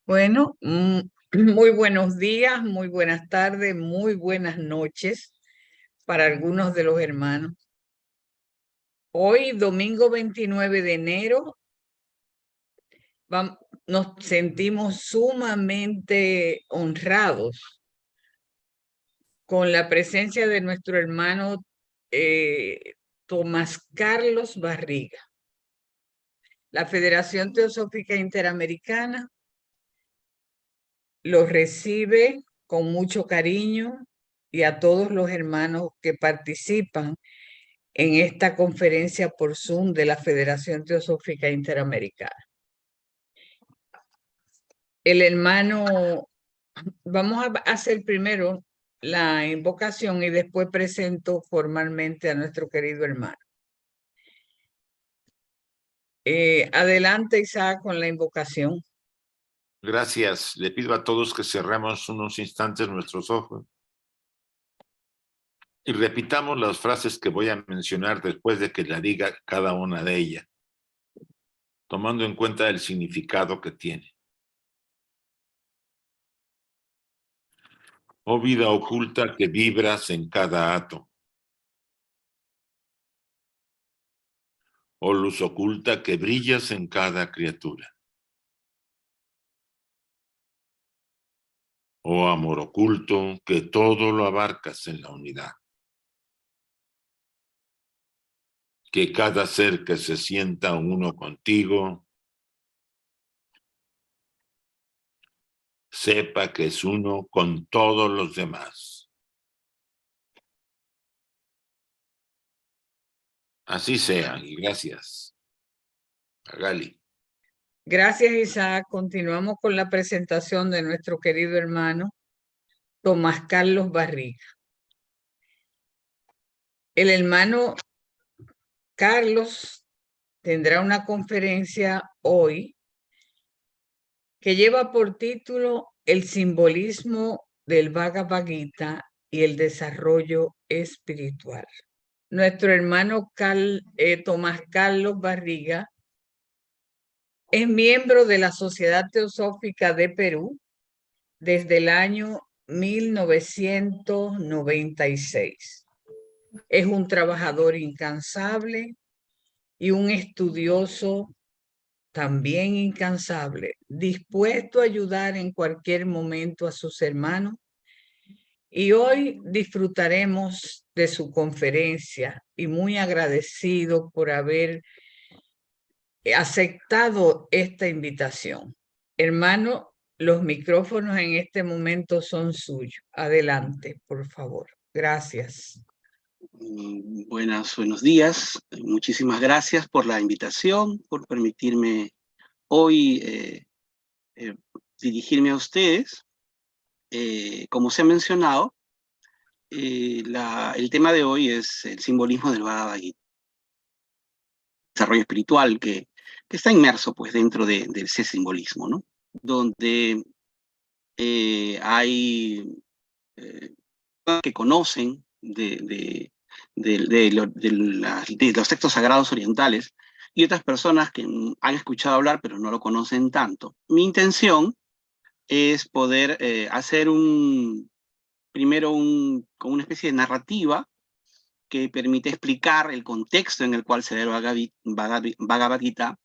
Bueno, muy buenos días, muy buenas tardes, muy buenas noches para algunos de los hermanos. Hoy, domingo 29 de enero, nos sentimos sumamente honrados con la presencia de nuestro hermano Tomás Carlos Barriga. La Federación Teosófica Interamericana lo recibe con mucho cariño y a todos los hermanos que participan en esta conferencia por Zoom de la Federación Teosófica Interamericana. El hermano, vamos a hacer primero la invocación y después presento formalmente a nuestro querido hermano. Adelante, Isaac, con la invocación. Gracias. Le pido a todos que cerremos unos instantes nuestros ojos y repitamos las frases que voy a mencionar después de que la diga cada una de ellas, tomando en cuenta el significado que tiene. Oh vida oculta que vibras en cada átomo. Oh luz oculta que brillas en cada criatura. Oh amor oculto que todo lo abarcas en la unidad. Que cada ser que se sienta uno contigo sepa que es uno con todos los demás. Así sea, y gracias. Magali. Gracias, Isaac. Continuamos con la presentación de nuestro querido hermano Tomás Carlos Barriga. El hermano Carlos tendrá una conferencia hoy que lleva por título El simbolismo del Bhagavad Gita y el desarrollo espiritual. Nuestro hermano Tomás Carlos Barriga es miembro de la Sociedad Teosófica de Perú desde el año 1996. Es un trabajador incansable y un estudioso también incansable, dispuesto a ayudar en cualquier momento a sus hermanos. Y hoy disfrutaremos de su conferencia y muy agradecido por haber aceptado esta invitación. Hermano, los micrófonos en este momento son suyos. Adelante, por favor. Gracias. Buenos días. Muchísimas gracias por la invitación, por permitirme hoy dirigirme a ustedes. Como se ha mencionado, el tema de hoy es el simbolismo del Bhagavad Gita, desarrollo espiritual que está inmerso pues, dentro de ese simbolismo, ¿no? Donde hay que conocen de los textos sagrados orientales y otras personas que han escuchado hablar pero no lo conocen tanto. Mi intención es poder hacer primero como una especie de narrativa que permite explicar el contexto en el cual se da el Bhagavad Gita,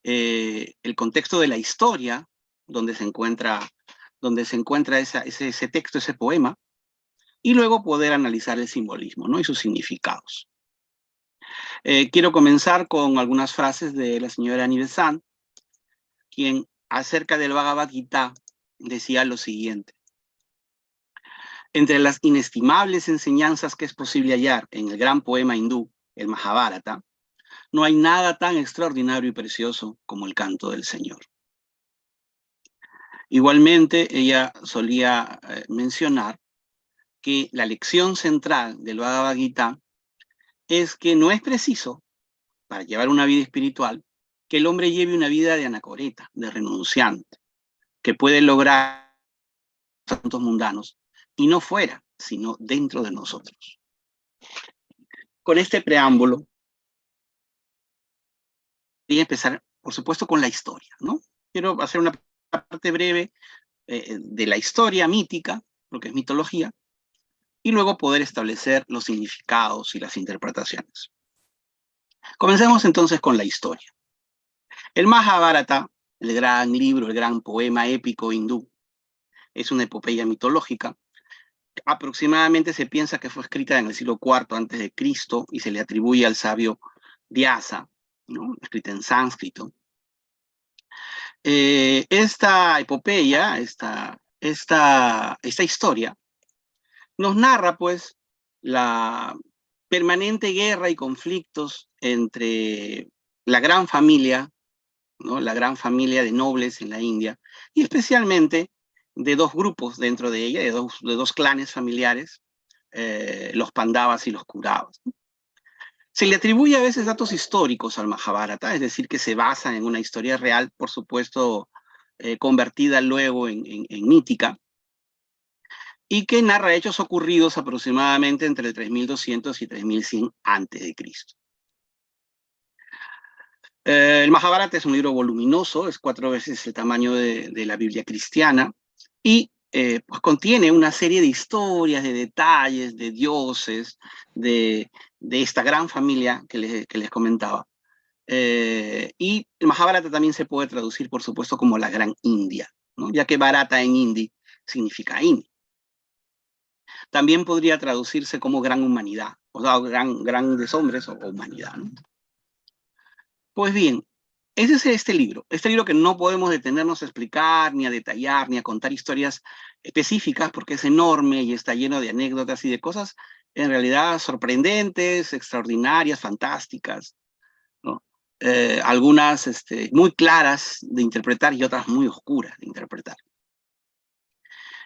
el contexto de la historia donde se encuentra ese texto, ese poema, y luego poder analizar el simbolismo, ¿no? Y sus significados. Quiero comenzar con algunas frases de la señora Annie Besant, quien acerca del Bhagavad Gita decía lo siguiente: entre las inestimables enseñanzas que es posible hallar en el gran poema hindú, el Mahabharata, no hay nada tan extraordinario y precioso como el canto del Señor. Igualmente, ella solía mencionar que la lección central del Bhagavad Gita es que no es preciso, para llevar una vida espiritual, que el hombre lleve una vida de anacoreta, de renunciante, que puede lograr asuntos mundanos, y no fuera, sino dentro de nosotros. Con este preámbulo, voy a empezar, por supuesto, con la historia, ¿no? Quiero hacer una parte breve de la historia mítica, porque es mitología, y luego poder establecer los significados y las interpretaciones. Comencemos entonces con la historia. El Mahabharata, el gran libro, el gran poema épico hindú, es una epopeya mitológica. Aproximadamente se piensa que fue escrita en el siglo IV antes de Cristo y se le atribuye al sabio Vyasa, ¿no? Escrita en sánscrito. Esta epopeya, esta historia, nos narra, pues, la permanente guerra y conflictos entre la gran familia, ¿no? La gran familia de nobles en la India, y especialmente de dos grupos dentro de ella, de dos clanes familiares, los Pandavas y los Kauravas. Se le atribuye a veces datos históricos al Mahabharata, es decir, que se basan en una historia real, por supuesto, convertida luego en mítica, y que narra hechos ocurridos aproximadamente entre el 3200 y 3100 a.C. El Mahabharata es un libro voluminoso, es 4 veces el tamaño de la Biblia cristiana, y pues contiene una serie de historias, de detalles, de dioses, de esta gran familia que les comentaba. Y el Mahabharata también se puede traducir, por supuesto, como la Gran India, ¿no? Ya que Bharata en hindi significa India. También podría traducirse como gran humanidad, o sea, grandes hombres o humanidad, ¿no? Pues bien, ese es este libro que no podemos detenernos a explicar, ni a detallar, ni a contar historias específicas, porque es enorme y está lleno de anécdotas y de cosas en realidad sorprendentes, extraordinarias, fantásticas, ¿no? Algunas muy claras de interpretar y otras muy oscuras de interpretar.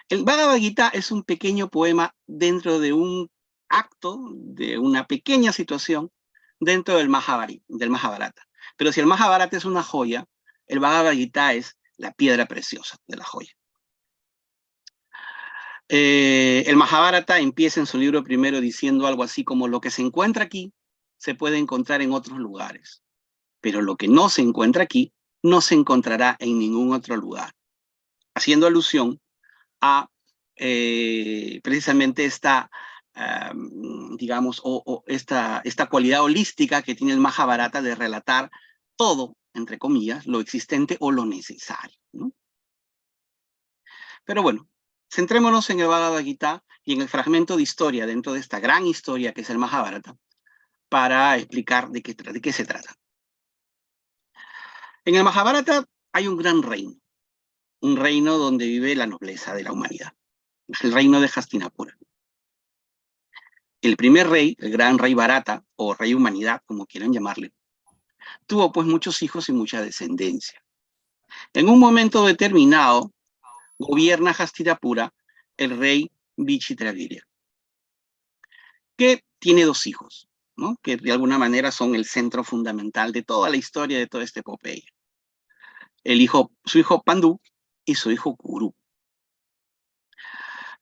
El Bhagavad Gita es un pequeño poema dentro de un acto, de una pequeña situación dentro del Mahabharata. Pero si el Mahabharata es una joya, el Bhagavad Gita es la piedra preciosa de la joya. El Mahabharata empieza en su libro primero diciendo algo así como: lo que se encuentra aquí se puede encontrar en otros lugares, pero lo que no se encuentra aquí no se encontrará en ningún otro lugar, haciendo alusión a precisamente esta, digamos, esta cualidad holística que tiene el Mahabharata de relatar todo, entre comillas, lo existente o lo necesario, ¿no? Pero bueno, centrémonos en el Bhagavad Gita y en el fragmento de historia dentro de esta gran historia que es el Mahabharata, para explicar de qué se trata. En el Mahabharata hay un gran reino, un reino donde vive la nobleza de la humanidad, el reino de Hastinapura. El primer rey, el gran rey Bharata, o rey humanidad, como quieran llamarle, tuvo pues muchos hijos y mucha descendencia. En un momento determinado, gobierna Hastinapura el rey Vichitravirya, que tiene 2 hijos, ¿no? Que de alguna manera son el centro fundamental de toda la historia de toda esta epopeya. Su hijo Pandu y su hijo Kuru.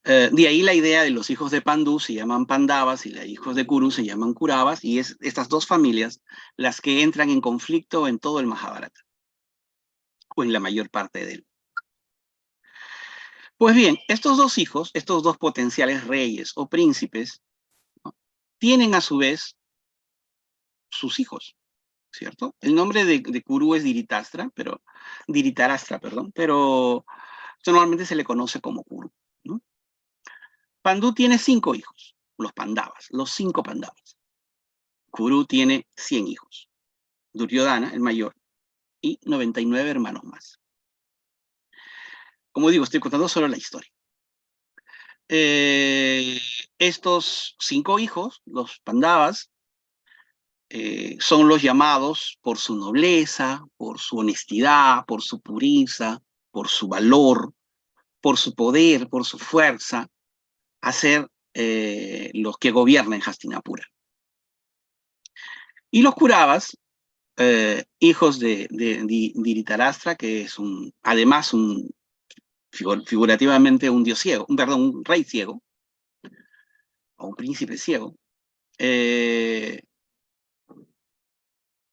De ahí la idea de los hijos de Pandu se llaman Pandavas y los hijos de Kuru se llaman Kauravas, y es estas 2 familias las que entran en conflicto en todo el Mahabharata, o en la mayor parte de él. Pues bien, estos 2 hijos, estos 2 potenciales reyes o príncipes, ¿no?, tienen a su vez sus hijos, ¿cierto? El nombre de Kuru es Dhritarashtra, pero normalmente se le conoce como Kuru, ¿no? Pandu tiene 5 hijos, los Pandavas, los 5 Pandavas. Kuru tiene 100 hijos. Duryodhana, el mayor, y 99 hermanos más. Como digo, estoy contando solo la historia. Estos 5 hijos, los Pandavas, son los llamados por su nobleza, por su honestidad, por su pureza, por su valor, por su poder, por su fuerza, a ser los que gobiernan Hastinapura. Y los Kauravas, hijos de Dhritarashtra, que es además figurativamente un dios ciego, un rey ciego, o un príncipe ciego,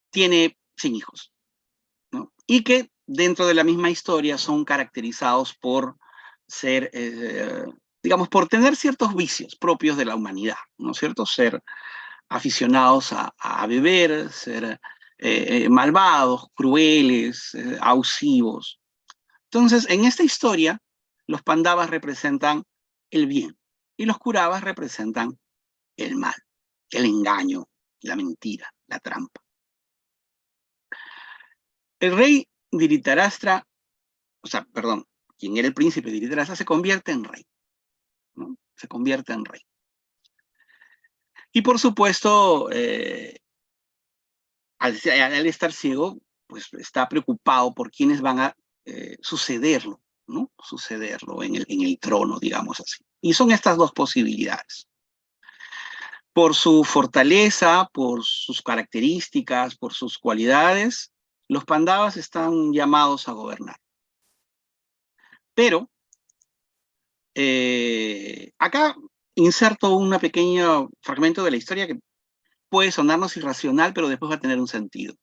tiene 100 hijos, ¿no? Y que dentro de la misma historia son caracterizados por ser, digamos, por tener ciertos vicios propios de la humanidad, ¿no es cierto? Ser aficionados a beber, ser malvados, crueles, abusivos. Entonces, en esta historia, los Pandavas representan el bien y los Kauravas representan el mal, el engaño, la mentira, la trampa. El rey Dhritarashtra, quien era el príncipe Dhritarashtra, se convierte en rey, ¿no? Se convierte en rey. Y por supuesto, al estar ciego, pues está preocupado por quiénes van a sucederlo, ¿no? Sucederlo en el trono, digamos así. Y son estas dos posibilidades. Por su fortaleza, por sus características, por sus cualidades, los Pandavas están llamados a gobernar. Pero, acá inserto un pequeño fragmento de la historia que puede sonarnos irracional, pero después va a tener un sentido.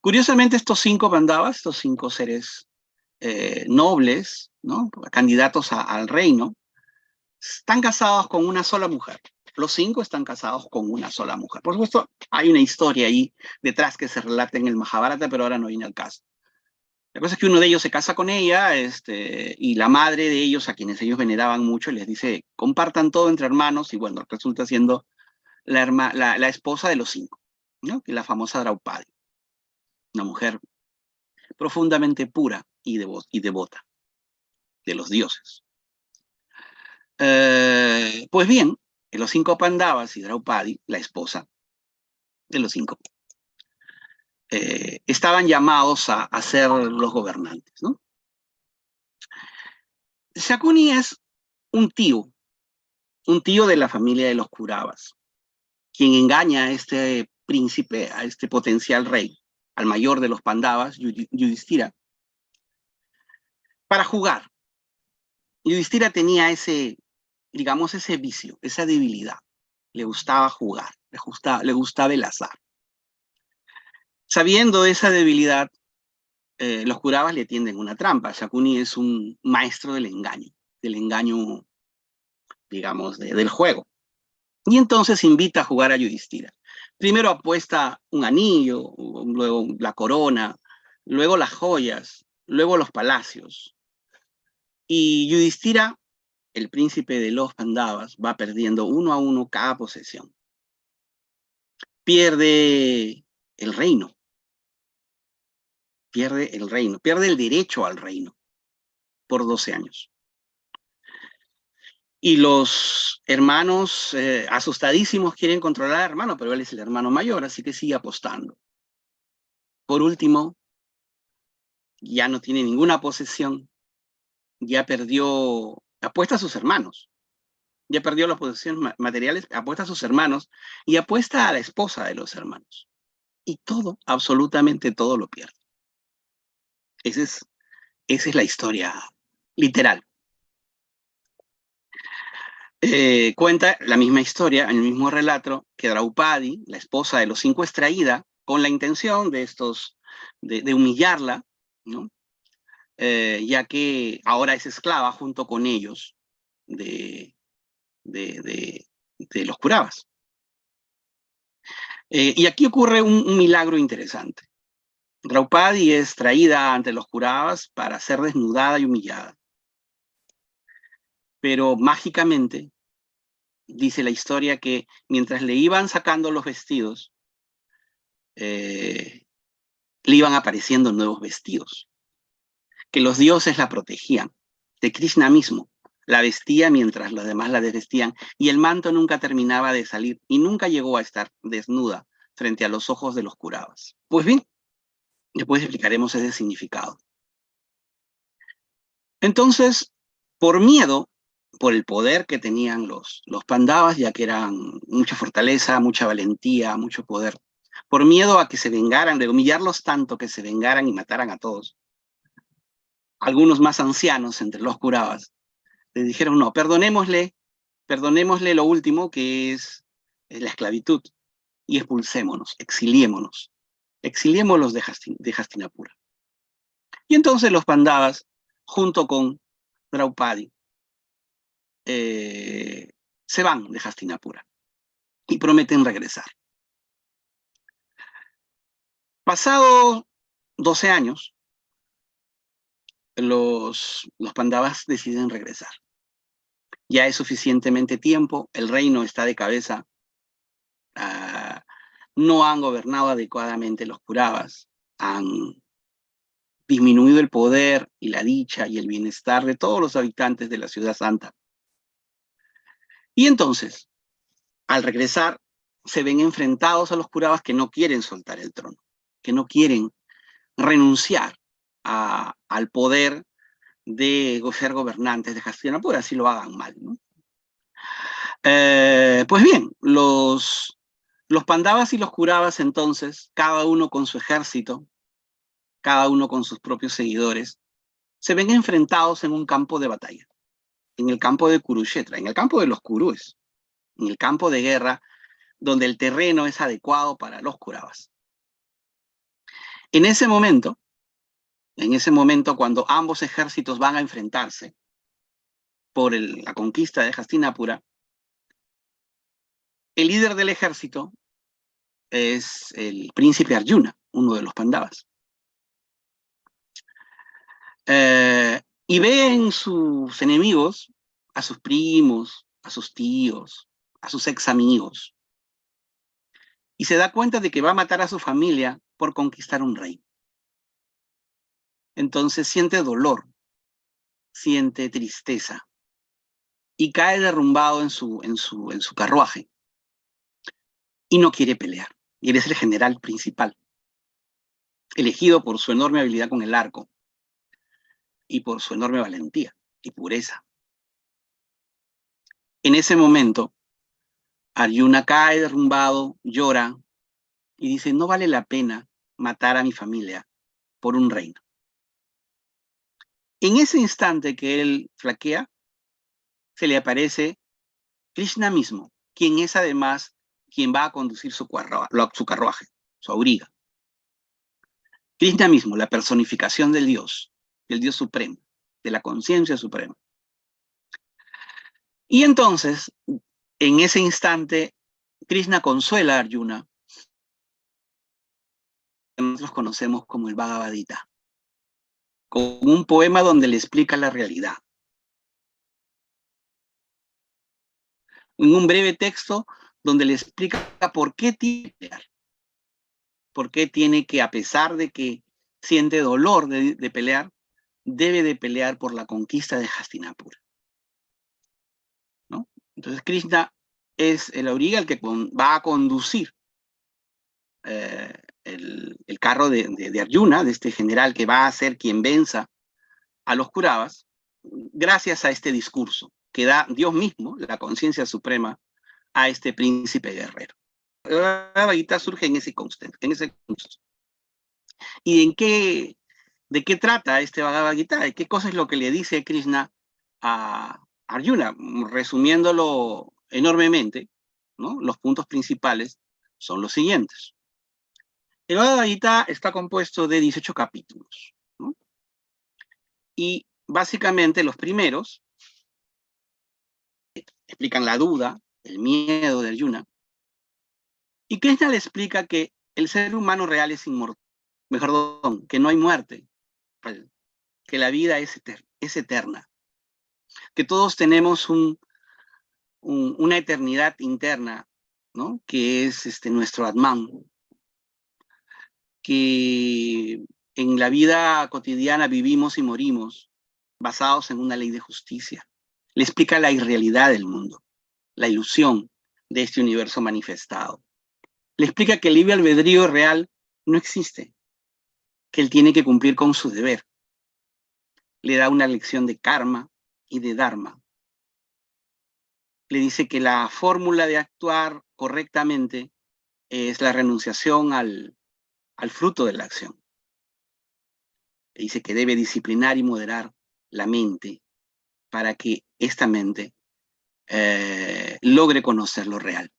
Curiosamente, estos 5 Pandavas, estos 5 seres nobles, ¿no? Candidatos al reino, están casados con una sola mujer. Los 5 están casados con una sola mujer. Por supuesto, hay una historia ahí detrás que se relata en el Mahabharata, pero ahora no viene al caso. La cosa es que uno de ellos se casa con ella, y la madre de ellos, a quienes ellos veneraban mucho, les dice, compartan todo entre hermanos, y bueno, resulta siendo la esposa de los 5, ¿no? Que es la famosa Draupadi, una mujer profundamente pura y devota de los dioses. Pues bien, los 5 Pandavas y Draupadi, la esposa de los 5, estaban llamados a ser los gobernantes, ¿no? Shakuni es un tío de la familia de los Kauravas, quien engaña a este príncipe, a este potencial rey, al mayor de los Pandavas, Yudhishthira, para jugar. Yudhishthira tenía ese vicio, esa debilidad. Le gustaba jugar, le gustaba el azar. Sabiendo esa debilidad, los Kauravas le tienden una trampa. Shakuni es un maestro del engaño, digamos, del juego. Y entonces invita a jugar a Yudhishthira. Primero apuesta un anillo, luego la corona, luego las joyas, luego los palacios. Y Yudhishthira, el príncipe de los Pandavas, va perdiendo 1 a 1 cada posesión. Pierde el reino. Pierde el derecho al reino por 12 años. Y los hermanos, asustadísimos, quieren controlar al hermano, pero él es el hermano mayor, así que sigue apostando. Por último, ya no tiene ninguna posesión, ya perdió, apuesta a sus hermanos, ya perdió las posesiones materiales, apuesta a sus hermanos y apuesta a la esposa de los hermanos. Y todo, absolutamente todo lo pierde. Esa es la historia literal. Cuenta la misma historia, en el mismo relato, que Draupadi, la esposa de los 5, es traída con la intención de humillarla, ¿no? Ya que ahora es esclava junto con ellos de los Kauravas. Y aquí ocurre un milagro interesante. Draupadi es traída ante los Kauravas para ser desnudada y humillada. Pero mágicamente, dice la historia que mientras le iban sacando los vestidos, le iban apareciendo nuevos vestidos. Que los dioses la protegían. De Krishna mismo la vestía mientras los demás la desvestían, y el manto nunca terminaba de salir y nunca llegó a estar desnuda frente a los ojos de los Kauravas. Pues bien, después explicaremos ese significado. Entonces, por miedo, por el poder que tenían los Pandavas, ya que eran mucha fortaleza, mucha valentía, mucho poder, por miedo a que se vengaran, de humillarlos tanto que se vengaran y mataran a todos, algunos más ancianos entre los Kauravas le dijeron, no, perdonémosle lo último, que es la esclavitud, y expulsémonos, exiliémonos de Hastinapura. Y entonces los Pandavas, junto con Draupadi, se van de Hastinapura y prometen regresar. Pasados 12 años, los Pandavas deciden regresar. Ya es suficientemente tiempo, el reino está de cabeza, no han gobernado adecuadamente los Kauravas, han disminuido el poder y la dicha y el bienestar de todos los habitantes de la ciudad santa. Y entonces, al regresar, se ven enfrentados a los Kauravas que no quieren soltar el trono, que no quieren renunciar al poder de ser gobernantes de Hastinapura, así lo hagan mal, ¿no? Pues bien, los Pandavas y los Kauravas entonces, cada uno con su ejército, cada uno con sus propios seguidores, se ven enfrentados en un campo de batalla, en el campo de Kurukshetra, en el campo de los Kurúes, en el campo de guerra, donde el terreno es adecuado para los Kauravas. En ese momento, cuando ambos ejércitos van a enfrentarse por la conquista de Hastinapura, el líder del ejército es el príncipe Arjuna, uno de los Pandavas. Y ve en sus enemigos a sus primos, a sus tíos, a sus ex amigos. Y se da cuenta de que va a matar a su familia por conquistar un rey. Entonces siente dolor, siente tristeza y cae derrumbado en su carruaje. Y no quiere pelear. Y él es el general principal, elegido por su enorme habilidad con el arco y por su enorme valentía y pureza. En ese momento, Arjuna cae derrumbado, llora y dice, no vale la pena matar a mi familia por un reino. En ese instante que él flaquea, se le aparece Krishna mismo, quien es además quien va a conducir su carruaje, su auriga. Krishna mismo, la personificación del Dios supremo, de la conciencia suprema. Y entonces, en ese instante, Krishna consuela a Arjuna. Nosotros conocemos como el Bhagavad Gita, con un poema donde le explica la realidad. En un breve texto donde le explica por qué tiene que pelear. Por qué tiene que, a pesar de que siente dolor de pelear, debe de pelear por la conquista de Hastinapura, ¿no? Entonces Krishna es el auriga el que va a conducir el carro de Arjuna, de este general que va a ser quien venza a los Kauravas, gracias a este discurso que da Dios mismo, la conciencia suprema, a este príncipe guerrero. La Bhagavad Gita surge en ese contexto. ¿Y de qué trata este Bhagavad Gita? ¿Y qué cosa es lo que le dice Krishna a Arjuna? Resumiéndolo enormemente, ¿no? Los puntos principales son los siguientes. El Bhagavad Gita está compuesto de 18 capítulos, ¿no? Y básicamente los primeros explican la duda, el miedo de Arjuna, y Krishna le explica que el ser humano real es inmortal, que no hay muerte, que la vida es eterna, que todos tenemos una eternidad interna, ¿no? Que es nuestro Atman, que en la vida cotidiana vivimos y morimos basados en una ley de justicia. Le explica la irrealidad del mundo, la ilusión de este universo manifestado. Le explica que el libre albedrío real no existe, que él tiene que cumplir con su deber. Le da una lección de karma y de dharma. Le dice que la fórmula de actuar correctamente es la renunciación al fruto de la acción. Le dice que debe disciplinar y moderar la mente para que esta mente logre conocer lo real.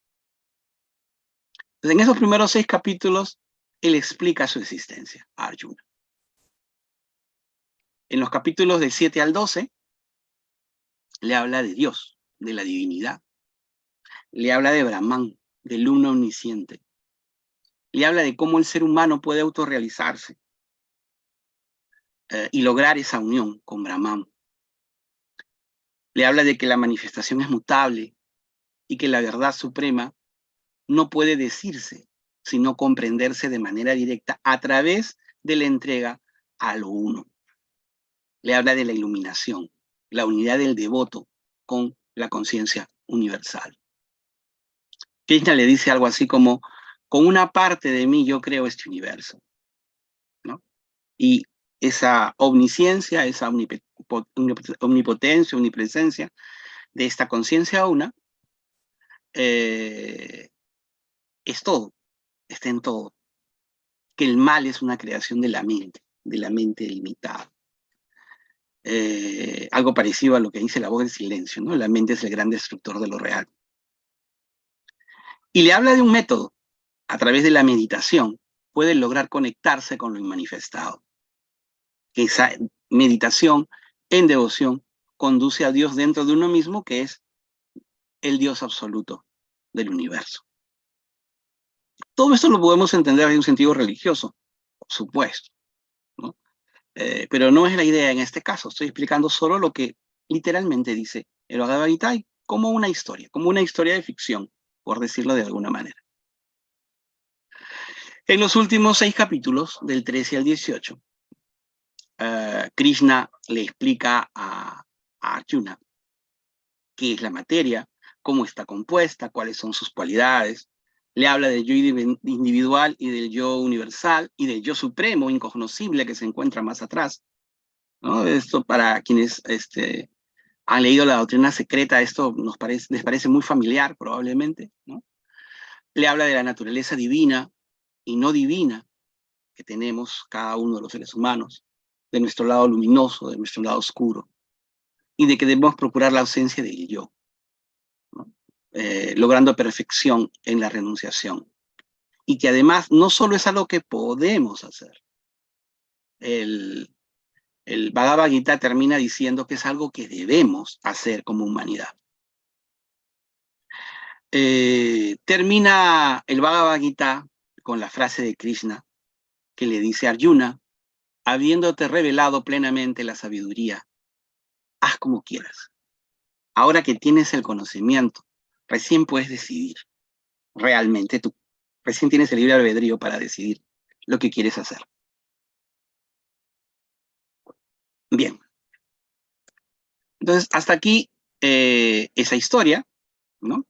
Entonces, en esos primeros 6 capítulos, él explica su existencia a Arjuna. En los capítulos del 7 al 12, le habla de Dios, de la divinidad. Le habla de Brahman, del uno omnisciente. Le habla de cómo el ser humano puede autorrealizarse y lograr esa unión con Brahman. Le habla de que la manifestación es mutable y que la verdad suprema no puede decirse, sino comprenderse de manera directa a través de la entrega a lo uno. Le habla de la iluminación, la unidad del devoto con la conciencia universal. Krishna le dice algo así como, con una parte de mí yo creo este universo, ¿no? Y esa omnisciencia, esa omnipotencia, omnipresencia de esta conciencia una, es todo, está en todo. Que el mal es una creación de la mente limitada. Algo parecido a lo que dice la voz del silencio, ¿no? La mente es el gran destructor de lo real. Y le habla de un método. A través de la meditación puede lograr conectarse con lo inmanifestado. Esa meditación en devoción conduce a Dios dentro de uno mismo, que es el Dios absoluto del universo. Todo esto lo podemos entender en un sentido religioso, por supuesto, ¿no? Pero no es la idea en este caso. Estoy explicando solo lo que literalmente dice el Bhagavad Gita como una historia de ficción, por decirlo de alguna manera. En los últimos 6 capítulos, del 13 al 18, Krishna le explica a Arjuna qué es la materia, cómo está compuesta, cuáles son sus cualidades. Le habla del yo individual y del yo universal y del yo supremo, incognoscible, que se encuentra más atrás, ¿no? Esto para quienes han leído la doctrina secreta, esto les parece muy familiar probablemente, ¿no? Le habla de la naturaleza divina y no divina que tenemos cada uno de los seres humanos, de nuestro lado luminoso, de nuestro lado oscuro, y de que debemos procurar la ausencia del yo, ¿no? Logrando perfección en la renunciación. Y que además no solo es algo que podemos hacer. El Bhagavad Gita termina diciendo que es algo que debemos hacer como humanidad. Termina el Bhagavad Gita con la frase de Krishna que le dice a Arjuna, habiéndote revelado plenamente la sabiduría, haz como quieras. Ahora que tienes el conocimiento, recién puedes decidir. Realmente tú recién tienes el libre albedrío para decidir lo que quieres hacer. Bien. Entonces, hasta aquí esa historia, ¿no?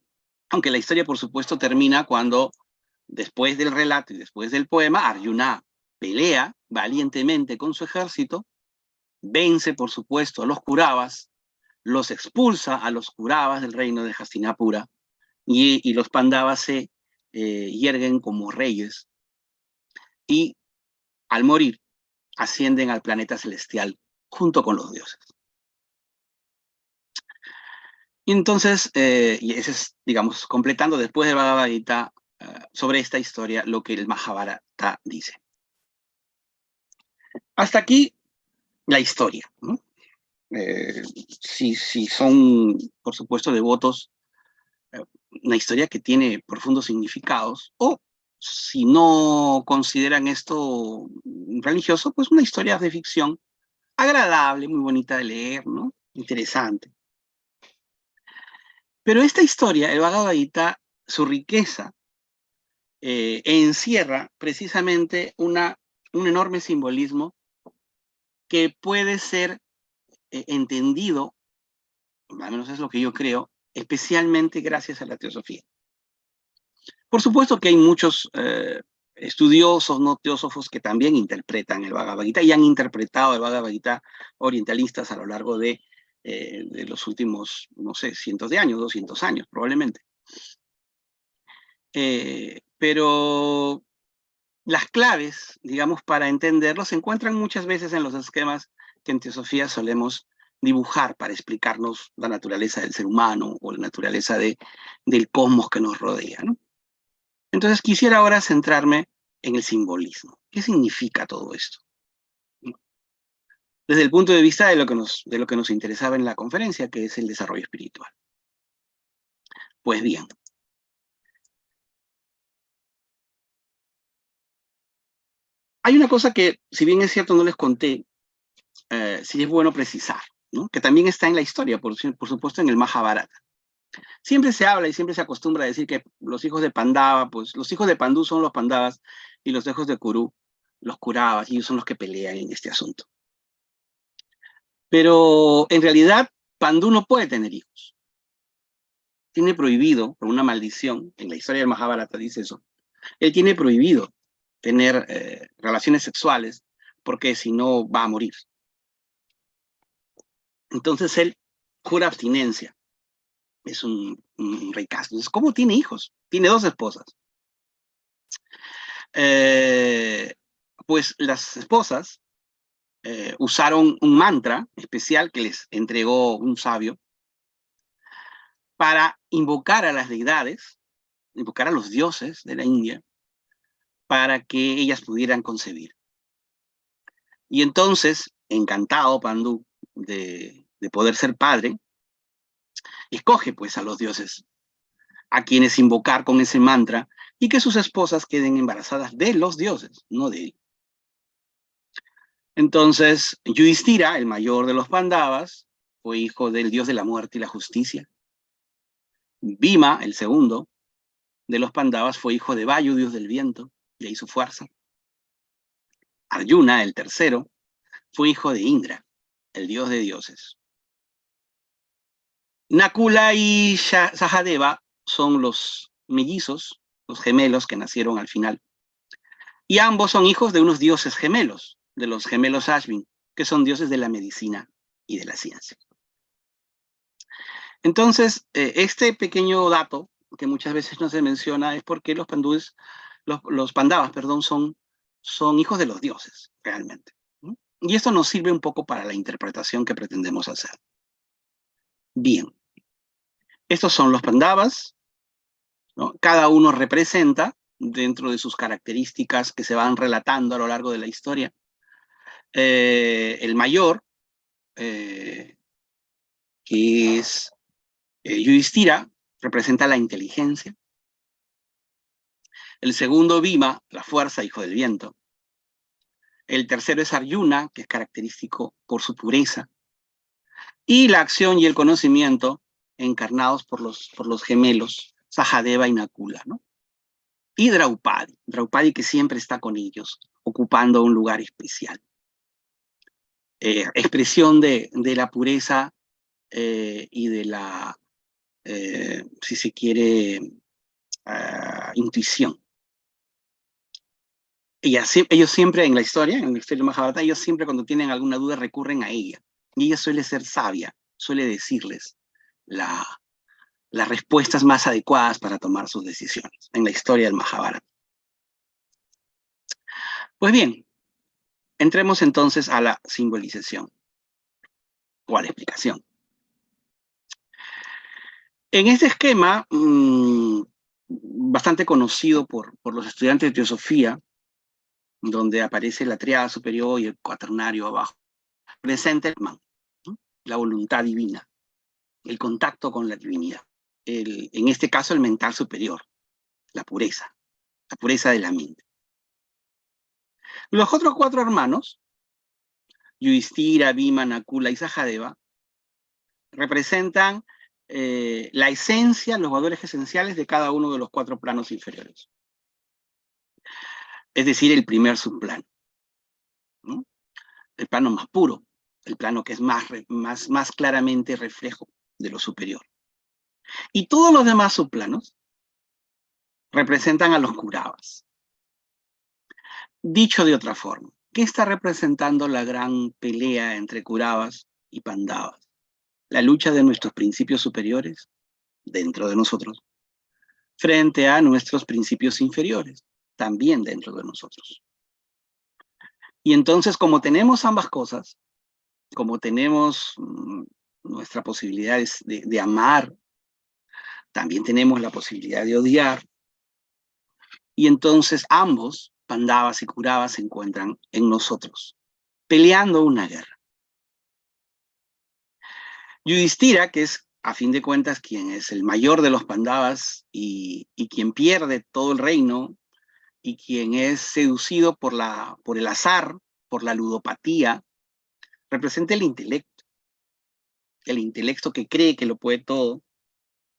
Aunque la historia, por supuesto, termina cuando, después del relato y después del poema, Arjuna pelea valientemente con su ejército, vence, por supuesto, a los Kauravas, los expulsa a los Kauravas del reino de Hastinapura, y los Pandavas se yerguen como reyes, y al morir ascienden al planeta celestial junto con los dioses. Y entonces, y ese es, digamos, completando después de Bhagavad Gita sobre esta historia lo que el Mahabharata dice. Hasta aquí la historia, ¿no? Si son, por supuesto, devotos, una historia que tiene profundos significados, o si no consideran esto religioso, pues una historia de ficción agradable, muy bonita de leer, ¿no? Interesante. Pero esta historia, el Bhagavad Gita, su riqueza, encierra precisamente un enorme simbolismo que puede ser entendido, al menos es lo que yo creo, especialmente gracias a la teosofía. Por supuesto que hay muchos estudiosos, no teósofos, que también interpretan el Bhagavad Gita y han interpretado el Bhagavad Gita orientalistas a lo largo de los últimos, no sé, cientos de años, 200 años probablemente. Pero las claves, digamos, para entenderlo se encuentran muchas veces en los esquemas que en teosofía solemos dibujar para explicarnos la naturaleza del ser humano o la naturaleza del cosmos que nos rodea, ¿no? Entonces quisiera ahora centrarme en el simbolismo. ¿Qué significa todo esto? desde el punto de vista de lo que nos interesaba en la conferencia, que es el desarrollo espiritual. Pues bien, hay una cosa que, si bien es cierto, no les conté, sí es bueno precisar, ¿no? Que también está en la historia, por supuesto, en el Mahabharata. Siempre se habla y siempre se acostumbra a decir que los hijos de Pandava, pues los hijos de Pandú son los Pandavas y los hijos de Kuru, los Kuravas, y ellos son los que pelean en este asunto. Pero en realidad, Pandú no puede tener hijos. Tiene prohibido, por una maldición, en la historia del Mahabharata dice eso, él tiene prohibido tener relaciones sexuales porque si no va a morir. Entonces él jura abstinencia. Es un rey casto. Entonces, ¿cómo tiene hijos? Tiene 2 esposas. Pues las esposas usaron un mantra especial que les entregó un sabio para invocar a las deidades, invocar a los dioses de la India, para que ellas pudieran concebir. Y entonces, encantado Pandú de poder ser padre, escoge pues a los dioses, a quienes invocar con ese mantra, y que sus esposas queden embarazadas de los dioses, no de él. Entonces, Yudhishthira, el mayor de los Pandavas, fue hijo del dios de la muerte y la justicia. Bhima, el segundo de los Pandavas, fue hijo de Vayu, dios del viento, de ahí su fuerza. Arjuna, el tercero, fue hijo de Indra, el dios de dioses. Nakula y Sahadeva son los mellizos, los gemelos que nacieron al final. Y ambos son hijos de unos dioses gemelos, de los gemelos Ashvin, que son dioses de la medicina y de la ciencia. Entonces, este pequeño dato, que muchas veces no se menciona, es porque los Pandavas, son hijos de los dioses, realmente, ¿no? Y esto nos sirve un poco para la interpretación que pretendemos hacer. Bien, estos son los Pandavas, ¿no? Cada uno representa, dentro de sus características que se van relatando a lo largo de la historia, el mayor, que es Yudhishthira, representa la inteligencia. El segundo, Bhima, la fuerza, hijo del viento. El tercero es Arjuna, que es característico por su pureza. Y la acción y el conocimiento, encarnados por los gemelos, Sahadeva y Nakula, ¿no? Y Draupadi que siempre está con ellos, ocupando un lugar especial. Expresión de la pureza y de la, si se quiere, intuición. Ellos siempre en la historia de Mahabharata, ellos siempre cuando tienen alguna duda recurren a ella. Y ella suele ser sabia, suele decirles las respuestas más adecuadas para tomar sus decisiones en la historia del Mahabharata. Pues bien, entremos entonces a la simbolización o a la explicación. En este esquema, bastante conocido por los estudiantes de teosofía, donde aparece la tríada superior y el cuaternario abajo, presenta el man, ¿no? La voluntad divina, el contacto con la divinidad. En este caso, el mental superior, la pureza de la mente. Los otros 4 hermanos, Yudhishthira, Bhima, Nakula y Sahadeva, representan la esencia, los valores esenciales de cada uno de los 4 planos inferiores. Es decir, el primer subplano, ¿no? El plano más puro, el plano que es más claramente reflejo de lo superior. Y todos los demás subplanos representan a los Kuravas. Dicho de otra forma, ¿qué está representando la gran pelea entre Kuravas y Pandavas? La lucha de nuestros principios superiores, dentro de nosotros, frente a nuestros principios inferiores, también dentro de nosotros. Y entonces, como tenemos ambas cosas, como tenemos nuestra posibilidad de amar, también tenemos la posibilidad de odiar, y entonces ambos, Pandavas y Kuravas, se encuentran en nosotros, peleando una guerra. Yudhishthira, que es, a fin de cuentas, quien es el mayor de los Pandavas y quien pierde todo el reino, y quien es seducido por el azar, por la ludopatía, representa el intelecto que cree que lo puede todo,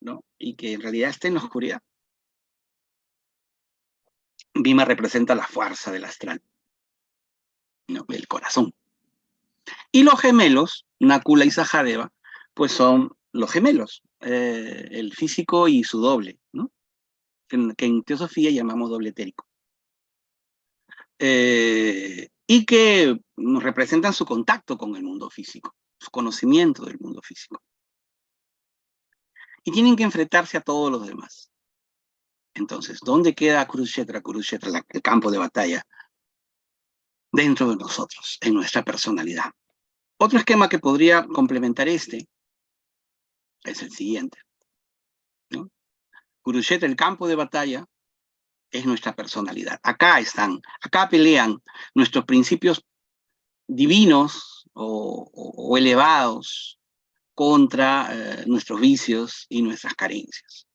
¿no? Y que en realidad está en la oscuridad. Bhima representa la fuerza del astral, ¿no? El corazón. Y los gemelos, Nakula y Sahadeva, pues son los gemelos, el físico y su doble, ¿no? Que en teosofía llamamos doble etérico. Y que representan su contacto con el mundo físico, su conocimiento del mundo físico. Y tienen que enfrentarse a todos los demás. Entonces, ¿dónde queda Kurukshetra? Kurukshetra, el campo de batalla, dentro de nosotros, en nuestra personalidad. Otro esquema que podría complementar este es el siguiente, ¿no? Kurukshetra, el campo de batalla, es nuestra personalidad. Acá pelean nuestros principios divinos o elevados contra nuestros vicios y nuestras carencias,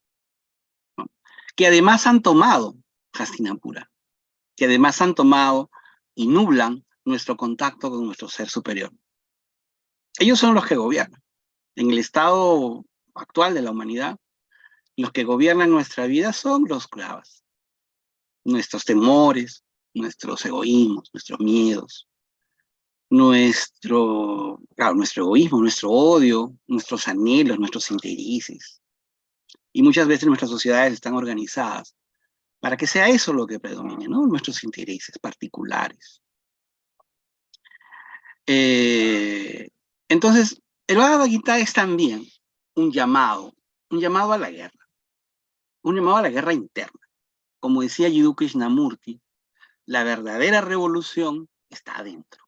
¿no? Que además han tomado Hastinapura, que además han tomado y nublan nuestro contacto con nuestro ser superior. Ellos son los que gobiernan. En el estado actual de la humanidad, los que gobiernan nuestra vida son los clavas. Nuestros temores, nuestros egoísmos, nuestros miedos, nuestro egoísmo, nuestro odio, nuestros anhelos, nuestros intereses. Y muchas veces nuestras sociedades están organizadas para que sea eso lo que predomine, ¿no? Nuestros intereses particulares. Entonces, el Bhagavad Gita es también un llamado a la guerra, un llamado a la guerra interna. Como decía Jiddu Krishnamurti, la verdadera revolución está adentro,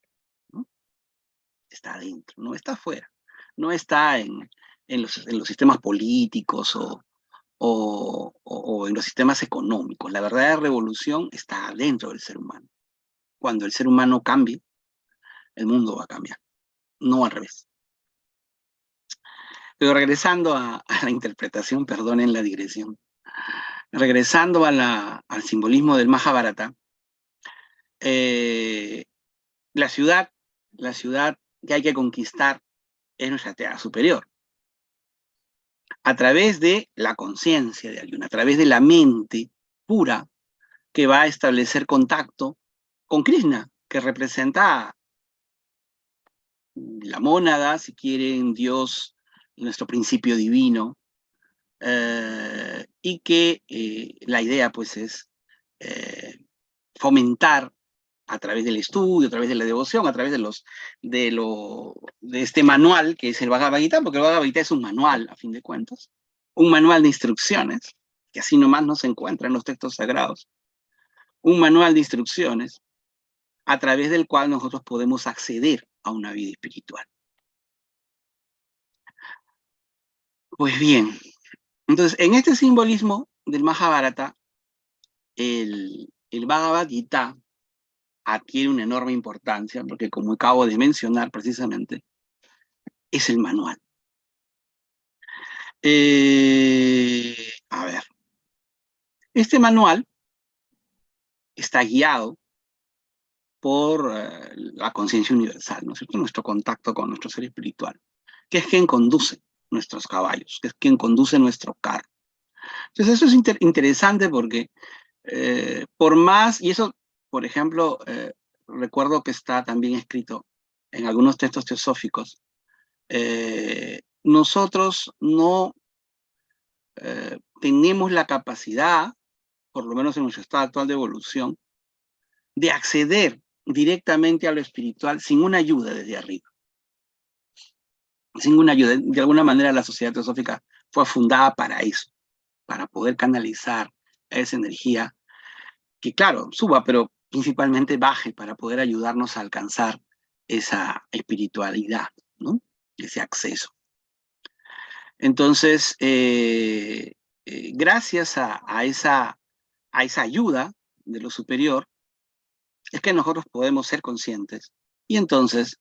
¿no? Está adentro, no está afuera, no está en los sistemas políticos o en los sistemas económicos. La verdadera revolución está dentro del ser humano. Cuando el ser humano cambie, el mundo va a cambiar, no al revés. Pero regresando a la interpretación, perdonen la digresión, regresando al simbolismo del Mahabharata, la ciudad que hay que conquistar es nuestra tierra superior, a través de la conciencia de Arjuna, a través de la mente pura que va a establecer contacto con Krishna, que representa la mónada, si quieren, Dios, nuestro principio divino, y que la idea pues es fomentar a través del estudio, a través de la devoción, a través de este manual que es el Bhagavad Gita, porque el Bhagavad Gita es un manual, a fin de cuentas, un manual de instrucciones, que así nomás no se encuentra en los textos sagrados, un manual de instrucciones a través del cual nosotros podemos acceder a una vida espiritual. Pues bien, entonces en este simbolismo del Mahabharata, el Bhagavad Gita adquiere una enorme importancia, porque como acabo de mencionar precisamente, es el manual. A ver, este manual está guiado por la conciencia universal, ¿no es cierto? Nuestro contacto con nuestro ser espiritual, que es quien conduce nuestros caballos, que es quien conduce nuestro carro. Entonces eso es interesante porque por más, y eso, por ejemplo, recuerdo que está también escrito en algunos textos teosóficos, nosotros no tenemos la capacidad, por lo menos en nuestro estado actual de evolución, de acceder directamente a lo espiritual sin una ayuda desde arriba. Sin una ayuda. De alguna manera la sociedad teosófica fue fundada para eso, para poder canalizar esa energía que, claro, suba, pero principalmente baje para poder ayudarnos a alcanzar esa espiritualidad, ¿no? Ese acceso. Entonces, gracias a esa ayuda de lo superior, es que nosotros podemos ser conscientes y entonces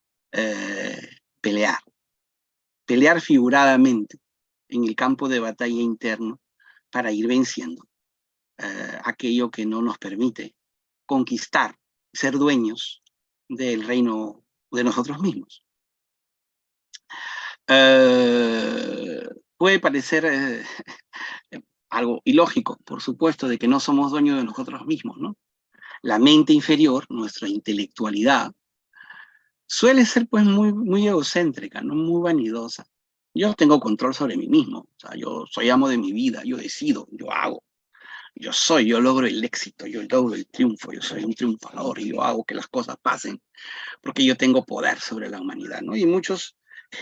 pelear. pelear figuradamente en el campo de batalla interno para ir venciendo aquello que no nos permite conquistar, ser dueños del reino de nosotros mismos. Puede parecer algo ilógico, por supuesto, de que no somos dueños de nosotros mismos, ¿no? La mente inferior, nuestra intelectualidad, suele ser pues muy egocéntrica, ¿no? Muy vanidosa. Yo tengo control sobre mí mismo, o sea, yo soy amo de mi vida, yo decido, yo hago, yo logro el éxito, yo logro el triunfo, yo soy un triunfador y yo hago que las cosas pasen porque yo tengo poder sobre la humanidad, ¿no? Y muchos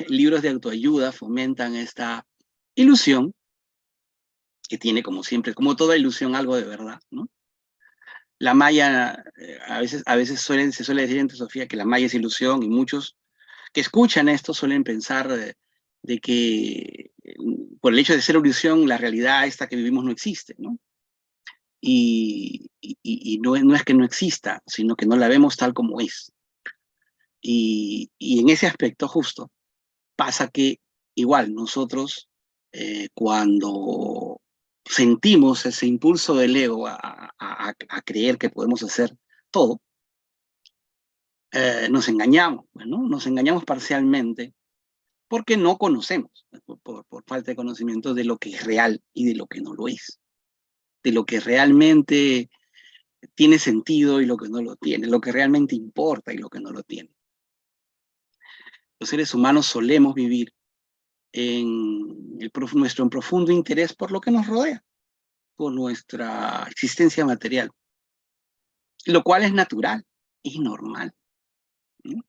libros de autoayuda fomentan esta ilusión que tiene, como siempre, como toda ilusión, algo de verdad, ¿no? La maya, a veces se suele decir en Teosofía que la maya es ilusión, y muchos que escuchan esto suelen pensar de que por el hecho de ser ilusión, la realidad esta que vivimos no existe, ¿no? Y no es que no exista, sino que no la vemos tal como es. Y en ese aspecto justo pasa que igual nosotros cuando sentimos ese impulso del ego a creer que podemos hacer todo, nos engañamos, ¿no? Nos engañamos parcialmente porque no conocemos, por falta de conocimiento de lo que es real y de lo que no lo es, de lo que realmente tiene sentido y lo que no lo tiene, lo que realmente importa y lo que no lo tiene. Los seres humanos solemos vivir en nuestro profundo interés por lo que nos rodea, por nuestra existencia material, lo cual es natural y normal, ¿no?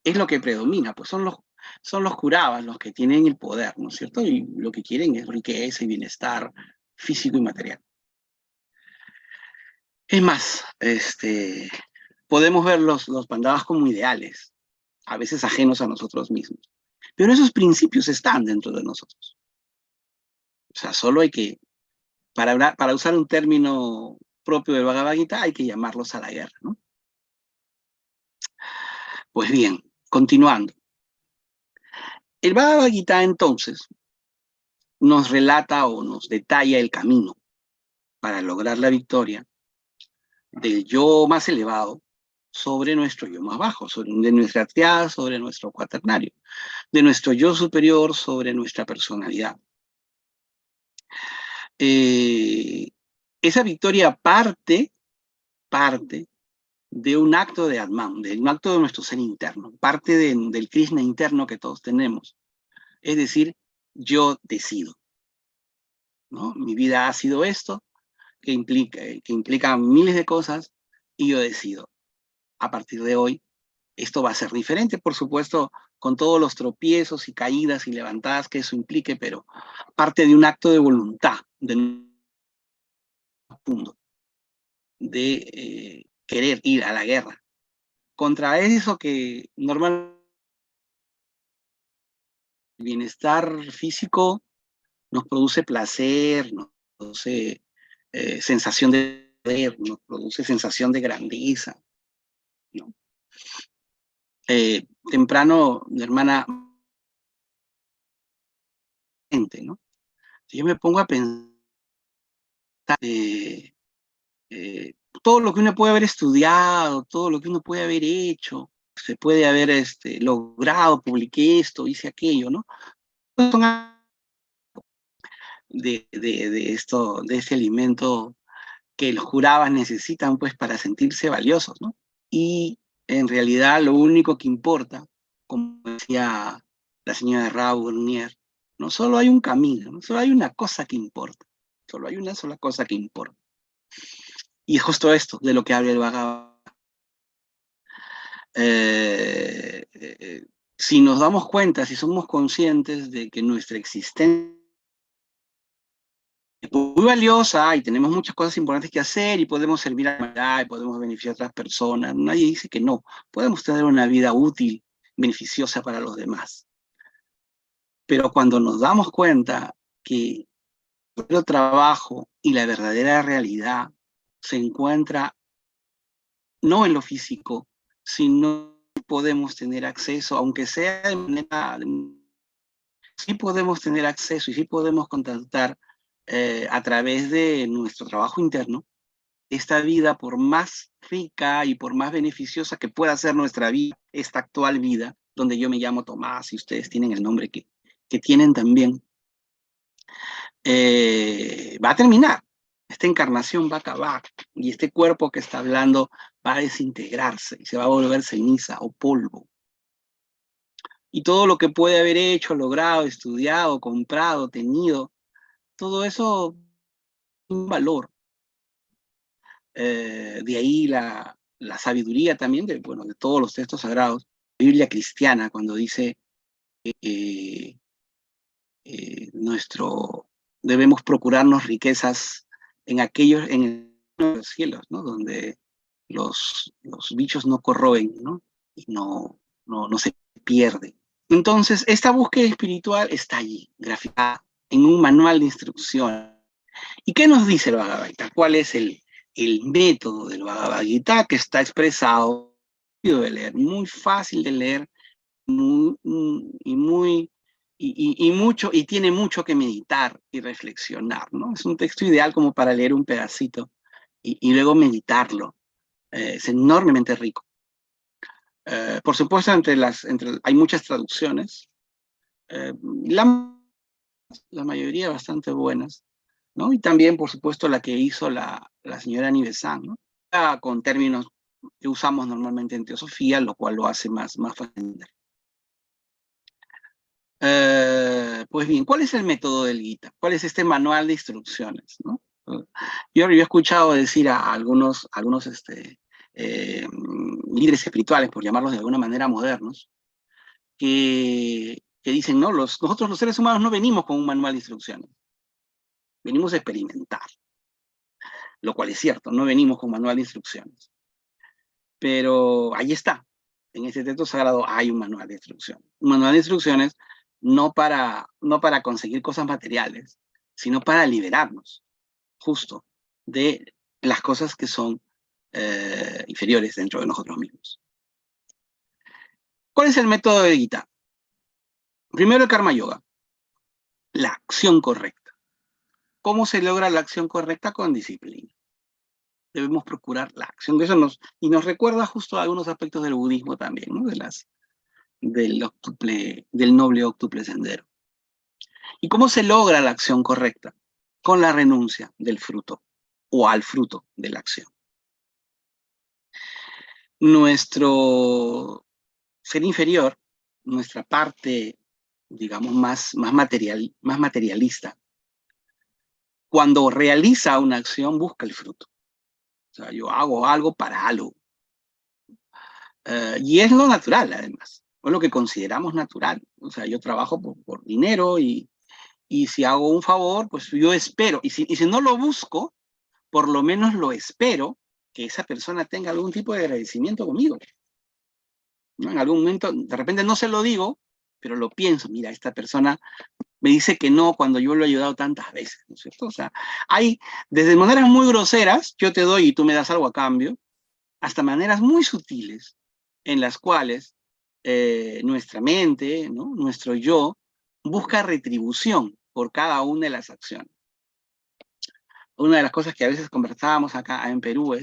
Es lo que predomina, pues son los curabas los que tienen el poder, ¿no es cierto? Y lo que quieren es riqueza y bienestar físico y material. Es más, podemos ver los pandavas como ideales, a veces ajenos a nosotros mismos, pero esos principios están dentro de nosotros. O sea, solo hay que, para usar un término propio del Bhagavad Gita, hay que llamarlos a la guerra, ¿no? Pues bien, continuando. El Bhagavad Gita, entonces, nos relata o nos detalla el camino para lograr la victoria del yo más elevado sobre nuestro yo más bajo, de nuestra triada sobre nuestro cuaternario, de nuestro yo superior sobre nuestra personalidad. Esa victoria parte de un acto de Atman, de un acto de nuestro ser interno, parte del Krishna interno que todos tenemos. Es decir, yo decido, ¿no? Mi vida ha sido esto, que implica miles de cosas, y yo decido, a partir de hoy, esto va a ser diferente, por supuesto, con todos los tropiezos y caídas y levantadas que eso implique, pero parte de un acto de voluntad, de querer ir a la guerra contra eso que normalmente el bienestar físico nos produce placer, nos produce sensación de poder, nos produce sensación de grandeza, ¿no? Temprano, mi hermana, ¿no? Si yo me pongo a pensar todo lo que uno puede haber estudiado, todo lo que uno puede haber hecho, se puede haber logrado, publiqué esto, hice aquello, ¿no? De este alimento que los jurados necesitan pues para sentirse valiosos, ¿no? Y en realidad lo único que importa, como decía la señora Rao Grunier, no solo hay un camino, no solo hay una cosa que importa, solo hay una sola cosa que importa. Y es justo esto de lo que habla el Bhagavad. Si nos damos cuenta, si somos conscientes de que nuestra existencia es muy valiosa y tenemos muchas cosas importantes que hacer y podemos servir a la humanidad y podemos beneficiar a otras personas, nadie dice que no, podemos tener una vida útil, beneficiosa para los demás. Pero cuando nos damos cuenta que el trabajo y la verdadera realidad se encuentra no en lo físico, sino podemos tener acceso, aunque sea de manera sí podemos tener acceso y sí podemos contactar a través de nuestro trabajo interno esta vida, por más rica y por más beneficiosa que pueda ser nuestra vida, esta actual vida, donde yo me llamo Tomás y ustedes tienen el nombre que tienen también, va a terminar. Esta encarnación va a acabar y este cuerpo que está hablando va a desintegrarse y se va a volver ceniza o polvo. Y todo lo que puede haber hecho, logrado, estudiado, comprado, tenido, todo eso tiene un valor. De ahí la sabiduría también de todos los textos sagrados. La Biblia cristiana, cuando dice eh, debemos procurarnos riquezas en los cielos, ¿no? Donde los bichos no corroen, ¿no? Y no se pierden. Entonces, esta búsqueda espiritual está allí, graficada en un manual de instrucción. ¿Y qué nos dice el Bhagavad Gita? ¿Cuál es el método del Bhagavad Gita que está expresado? De leer, muy fácil de leer, y tiene mucho que meditar y reflexionar, ¿no? Es un texto ideal como para leer un pedacito y luego meditarlo. Es enormemente rico. Por supuesto, hay muchas traducciones, la mayoría bastante buenas, ¿no? Y también, por supuesto, la que hizo la señora Nivesan, ¿no? Con términos que usamos normalmente en teosofía, lo cual lo hace más fácil. Pues bien, ¿cuál es el método del Gita? ¿Cuál es este manual de instrucciones, ¿no? Yo he escuchado decir a algunos líderes espirituales, por llamarlos de alguna manera modernos, que dicen, no, nosotros los seres humanos no venimos con un manual de instrucciones, venimos a experimentar, lo cual es cierto, no venimos con manual de instrucciones. Pero ahí está, en este texto sagrado hay un manual de instrucciones. Un manual de instrucciones no para conseguir cosas materiales, sino para liberarnos, justo, de las cosas que son inferiores dentro de nosotros mismos. ¿Cuál es el método de Gita? Primero el Karma Yoga, la acción correcta. ¿Cómo se logra la acción correcta? Con disciplina. Debemos procurar la acción. Eso nos recuerda justo a algunos aspectos del budismo también, ¿no? Del noble óctuple sendero. ¿Y cómo se logra la acción correcta? Con la renuncia del fruto o al fruto de la acción. Nuestro ser inferior, nuestra parte, digamos, más materialista, cuando realiza una acción, busca el fruto. O sea, yo hago algo para algo. Y es lo natural, además. O lo que consideramos natural. O sea, yo trabajo por dinero y si hago un favor, pues yo espero. Y si no lo busco, por lo menos lo espero que esa persona tenga algún tipo de agradecimiento conmigo, ¿no? En algún momento, de repente no se lo digo, pero lo pienso. Mira, esta persona me dice que no cuando yo lo he ayudado tantas veces, ¿no es cierto? O sea, hay desde maneras muy groseras, yo te doy y tú me das algo a cambio, hasta maneras muy sutiles en las cuales nuestra mente, ¿no? Nuestro yo, busca retribución por cada una de las acciones. Una de las cosas que a veces conversábamos acá en Perú,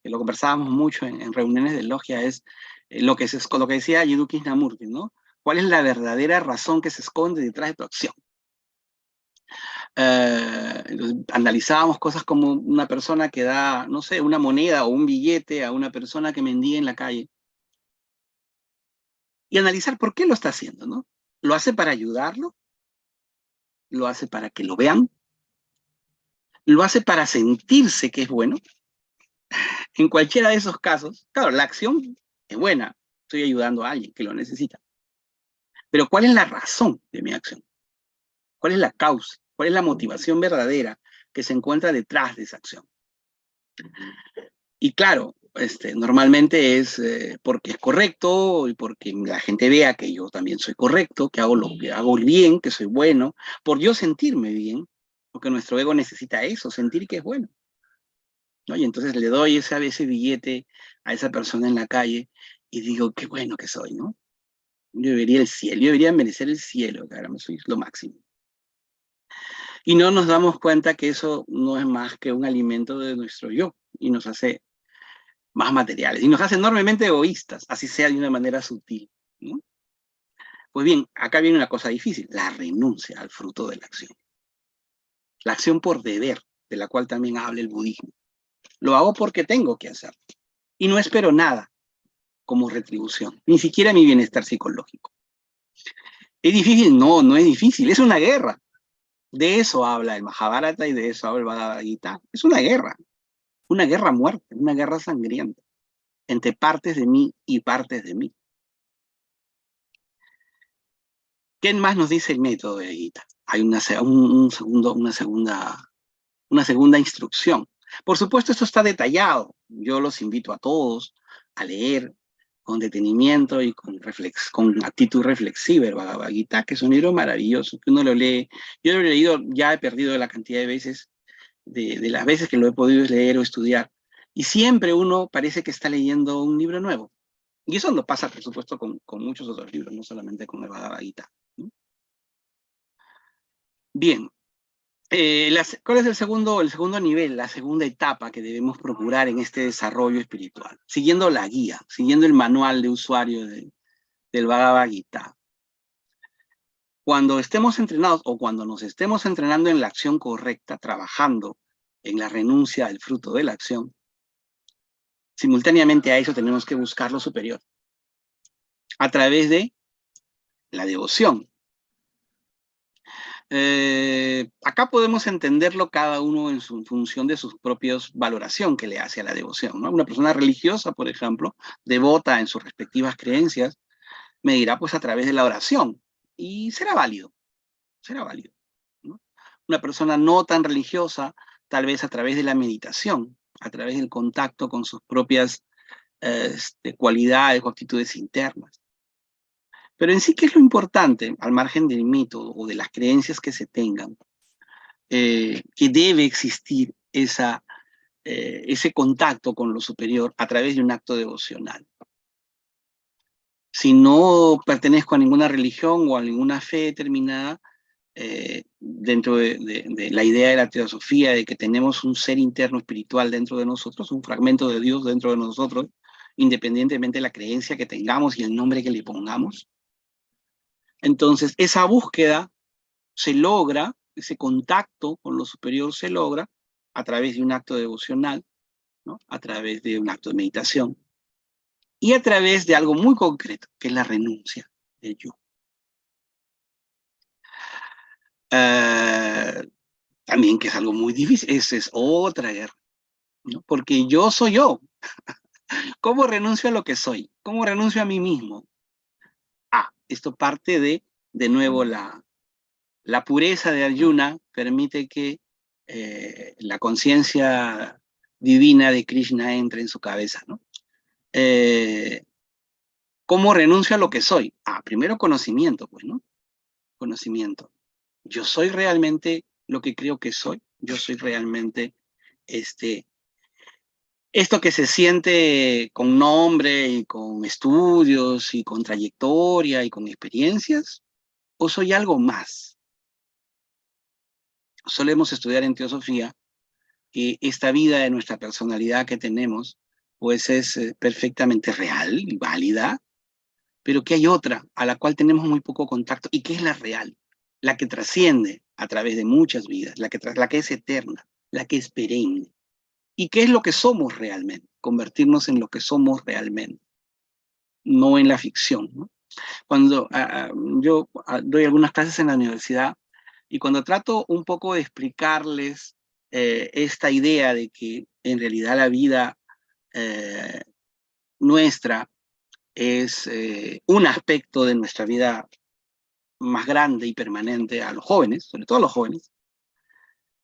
que lo conversábamos mucho en reuniones de logia, es lo que decía Jiddu Krishnamurti, ¿no? ¿Cuál es la verdadera razón que se esconde detrás de tu acción? Entonces, analizábamos cosas como una persona que da, no sé, una moneda o un billete a una persona que mendiga en la calle. Y analizar por qué lo está haciendo, ¿no? ¿Lo hace para ayudarlo? ¿Lo hace para que lo vean? ¿Lo hace para sentirse que es bueno? En cualquiera de esos casos, claro, la acción es buena. Estoy ayudando a alguien que lo necesita. Pero ¿cuál es la razón de mi acción? ¿Cuál es la causa? ¿Cuál es la motivación verdadera que se encuentra detrás de esa acción? Y claro, normalmente es porque es correcto y porque la gente vea que yo también soy correcto, que hago lo que hago bien, que soy bueno, por yo sentirme bien, porque nuestro ego necesita eso, sentir que es bueno, ¿no? Y entonces le doy ese billete a esa persona en la calle y digo, qué bueno que soy, ¿no? Yo debería el cielo, yo debería merecer el cielo, caramba, soy lo máximo. Y no nos damos cuenta que eso no es más que un alimento de nuestro yo, y nos hace más materiales, y nos hace enormemente egoístas, así sea de una manera sutil, ¿no? Pues bien, acá viene una cosa difícil, la renuncia al fruto de la acción. La acción por deber, de la cual también habla el budismo. Lo hago porque tengo que hacerlo. Y no espero nada como retribución, ni siquiera mi bienestar psicológico. ¿Es difícil? No, no es difícil, es una guerra. De eso habla el Mahabharata y de eso habla el Bhagavad Gita. Es una guerra a muerte, una guerra sangrienta, entre partes de mí y partes de mí. ¿Qué más nos dice el método de Gita? Hay una segunda instrucción. Por supuesto, esto está detallado. Yo los invito a todos a leer con detenimiento y con actitud reflexiva el Bhagavad Gita, que es un libro maravilloso, que uno lo lee. Yo lo he leído, ya he perdido la cantidad de veces, de las veces que lo he podido leer o estudiar, y siempre uno parece que está leyendo un libro nuevo. Y eso no pasa, por supuesto, con muchos otros libros, no solamente con el Bhagavad Gita, ¿no? Bien, ¿cuál es el segundo nivel, la segunda etapa que debemos procurar en este desarrollo espiritual? Siguiendo la guía, siguiendo el manual de usuario del Bhagavad Gita. Cuando estemos entrenados o cuando nos estemos entrenando en la acción correcta, trabajando en la renuncia al fruto de la acción, simultáneamente a eso tenemos que buscar lo superior a través de la devoción. Acá podemos entenderlo cada uno en función de su propia valoración que le hace a la devoción, ¿no? Una persona religiosa, por ejemplo, devota en sus respectivas creencias, me dirá pues a través de la oración, y será válido, ¿no? Una persona no tan religiosa, tal vez a través de la meditación, a través del contacto con sus propias cualidades o actitudes internas. Pero en sí, ¿qué es lo importante, al margen del mito o de las creencias que se tengan? Que debe existir ese contacto con lo superior a través de un acto devocional. Si no pertenezco a ninguna religión o a ninguna fe determinada, dentro de la idea de la teosofía, de que tenemos un ser interno espiritual dentro de nosotros, un fragmento de Dios dentro de nosotros, independientemente de la creencia que tengamos y el nombre que le pongamos. Entonces, esa búsqueda se logra, ese contacto con lo superior se logra a través de un acto devocional, ¿no? A través de un acto de meditación y a través de algo muy concreto, que es la renuncia del yo. También que es algo muy difícil, esa es otra guerra, ¿no? Porque yo soy yo. ¿Cómo renuncio a lo que soy? ¿Cómo renuncio a mí mismo? Esto parte de nuevo, la pureza de Arjuna permite que la conciencia divina de Krishna entre en su cabeza, ¿no? ¿Cómo renuncio a lo que soy? Primero conocimiento, pues, ¿no? Conocimiento. Yo soy realmente lo que creo que soy. Yo soy realmente esto que se siente con nombre y con estudios y con trayectoria y con experiencias, ¿o soy algo más? Solemos estudiar en teosofía que esta vida de nuestra personalidad que tenemos, pues es perfectamente real y válida, pero que hay otra a la cual tenemos muy poco contacto y que es la real, la que trasciende a través de muchas vidas, la que es eterna, la que es perenne. ¿Y qué es lo que somos realmente? Convertirnos en lo que somos realmente, no en la ficción, ¿no? Cuando yo doy algunas clases en la universidad y cuando trato un poco de explicarles esta idea de que en realidad la vida nuestra es un aspecto de nuestra vida más grande y permanente a los jóvenes, sobre todo a los jóvenes,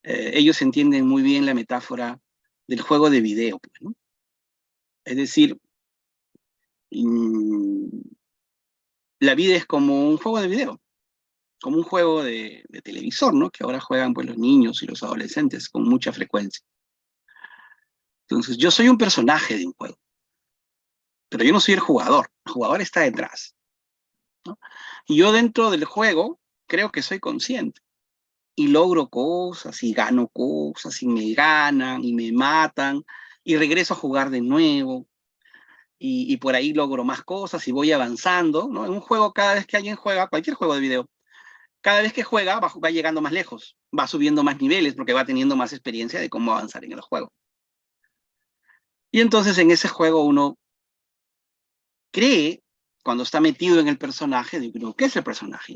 ellos entienden muy bien la metáfora del juego de video, pues, ¿no? Es decir, la vida es como un juego de video, como un juego de televisor, ¿no? Que ahora juegan pues los niños y los adolescentes con mucha frecuencia. Entonces, yo soy un personaje de un juego, pero yo no soy el jugador está detrás. ¿no? Y yo dentro del juego creo que soy consciente. Y logro cosas, y gano cosas, y me ganan, y me matan, y regreso a jugar de nuevo, y por ahí logro más cosas, y voy avanzando, ¿no? En un juego, cada vez que alguien juega, cualquier juego de video, cada vez que juega va llegando más lejos, va subiendo más niveles, porque va teniendo más experiencia de cómo avanzar en el juego. Y entonces en ese juego uno cree, cuando está metido en el personaje, digo, ¿qué es el personaje?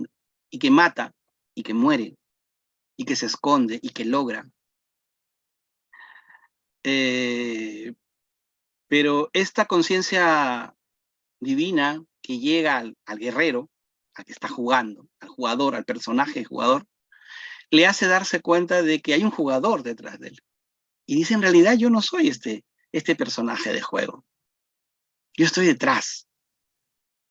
Y que mata, y que muere, y que se esconde, y que logra. Pero esta conciencia divina que llega al guerrero, al que está jugando, al jugador, al personaje jugador, le hace darse cuenta de que hay un jugador detrás de él. Y dice, en realidad yo no soy este personaje de juego. Yo estoy detrás.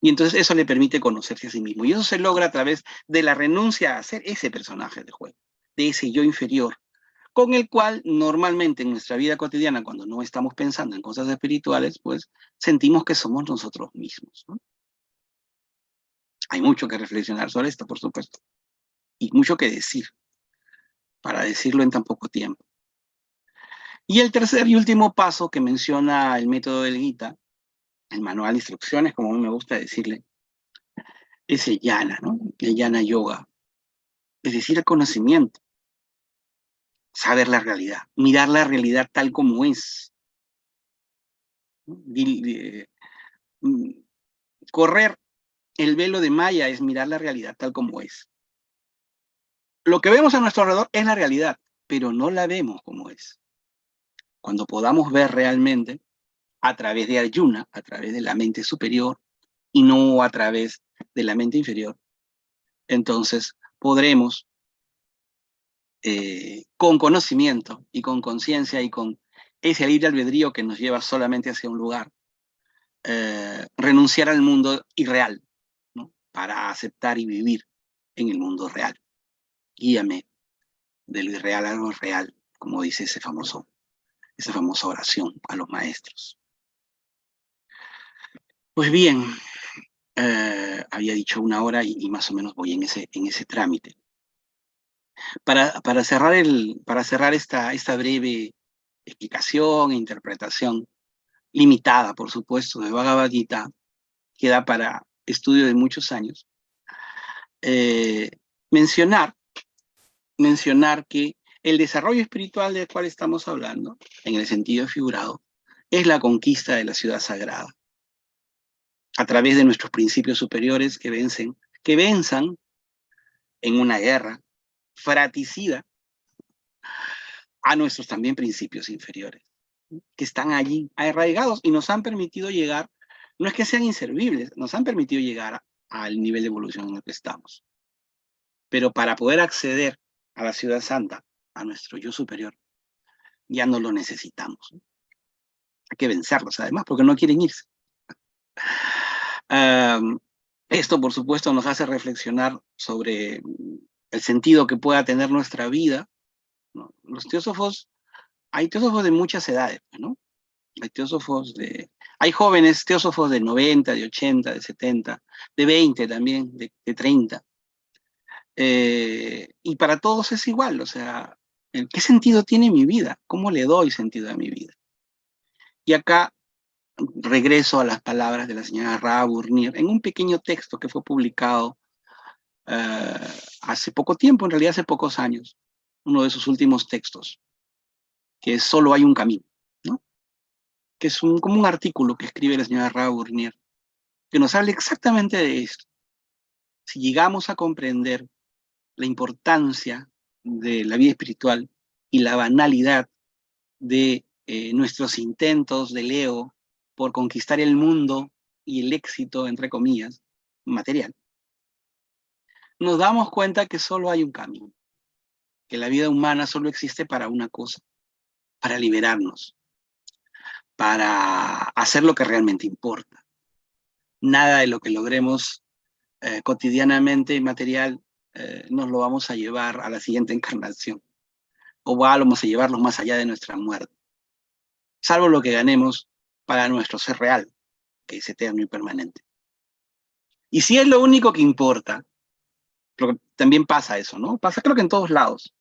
Y entonces eso le permite conocerse a sí mismo. Y eso se logra a través de la renuncia a ser ese personaje de juego, de ese yo inferior, con el cual normalmente en nuestra vida cotidiana, cuando no estamos pensando en cosas espirituales, pues sentimos que somos nosotros mismos, ¿no? Hay mucho que reflexionar sobre esto, por supuesto, y mucho que decir, para decirlo en tan poco tiempo. Y el tercer y último paso que menciona el método del Gita, el manual de instrucciones, como a mí me gusta decirle, es el jnana, ¿no? El jnana yoga, es decir, el conocimiento, saber la realidad, mirar la realidad tal como es, ¿no? Correr el velo de Maya es mirar la realidad tal como es. Lo que vemos a nuestro alrededor es la realidad, pero no la vemos como es. Cuando podamos ver realmente, a través de Arjuna, a través de la mente superior, y no a través de la mente inferior, entonces podremos, con conocimiento y con conciencia y con ese libre albedrío que nos lleva solamente hacia un lugar, renunciar al mundo irreal, ¿no? Para aceptar y vivir en el mundo real. Guíame de lo irreal a lo real, como dice esa famosa oración a los maestros. Pues bien, había dicho 1 hora y más o menos voy en ese trámite. Para cerrar esta breve explicación e interpretación, limitada, por supuesto, de Bhagavad Gita, que da para estudio de muchos años, mencionar que el desarrollo espiritual del cual estamos hablando, en el sentido figurado, es la conquista de la ciudad sagrada, a través de nuestros principios superiores que venzan en una guerra fratricida a nuestros también principios inferiores, que están allí arraigados y nos han permitido llegar, no es que sean inservibles, nos han permitido llegar al nivel de evolución en el que estamos. Pero para poder acceder a la ciudad santa, a nuestro yo superior, ya no lo necesitamos. Hay que vencerlos además, porque no quieren irse. Esto, por supuesto, nos hace reflexionar sobre el sentido que pueda tener nuestra vida, ¿no? Hay teósofos de muchas edades, ¿no? Hay jóvenes teósofos de 90, de 80, de 70, de 20 también, de 30. Y para todos es igual, o sea, ¿qué sentido tiene mi vida? ¿Cómo le doy sentido a mi vida? Y acá regreso a las palabras de la señora Ra Burnier en un pequeño texto que fue publicado hace poco tiempo, en realidad hace pocos años, uno de sus últimos textos, que es Solo hay un camino, ¿no? Que es como un artículo que escribe la señora Ra Burnier, que nos habla exactamente de esto. Si llegamos a comprender la importancia de la vida espiritual y la banalidad de nuestros intentos del ego por conquistar el mundo y el éxito, entre comillas, material, nos damos cuenta que solo hay un camino, que la vida humana solo existe para una cosa, para liberarnos, para hacer lo que realmente importa. Nada de lo que logremos cotidianamente material nos lo vamos a llevar a la siguiente encarnación, o vamos a llevarlos más allá de nuestra muerte, salvo lo que ganemos para nuestro ser real, que es eterno y permanente. Y si es lo único que importa, creo que también pasa eso, ¿no? Pasa creo que en todos lados.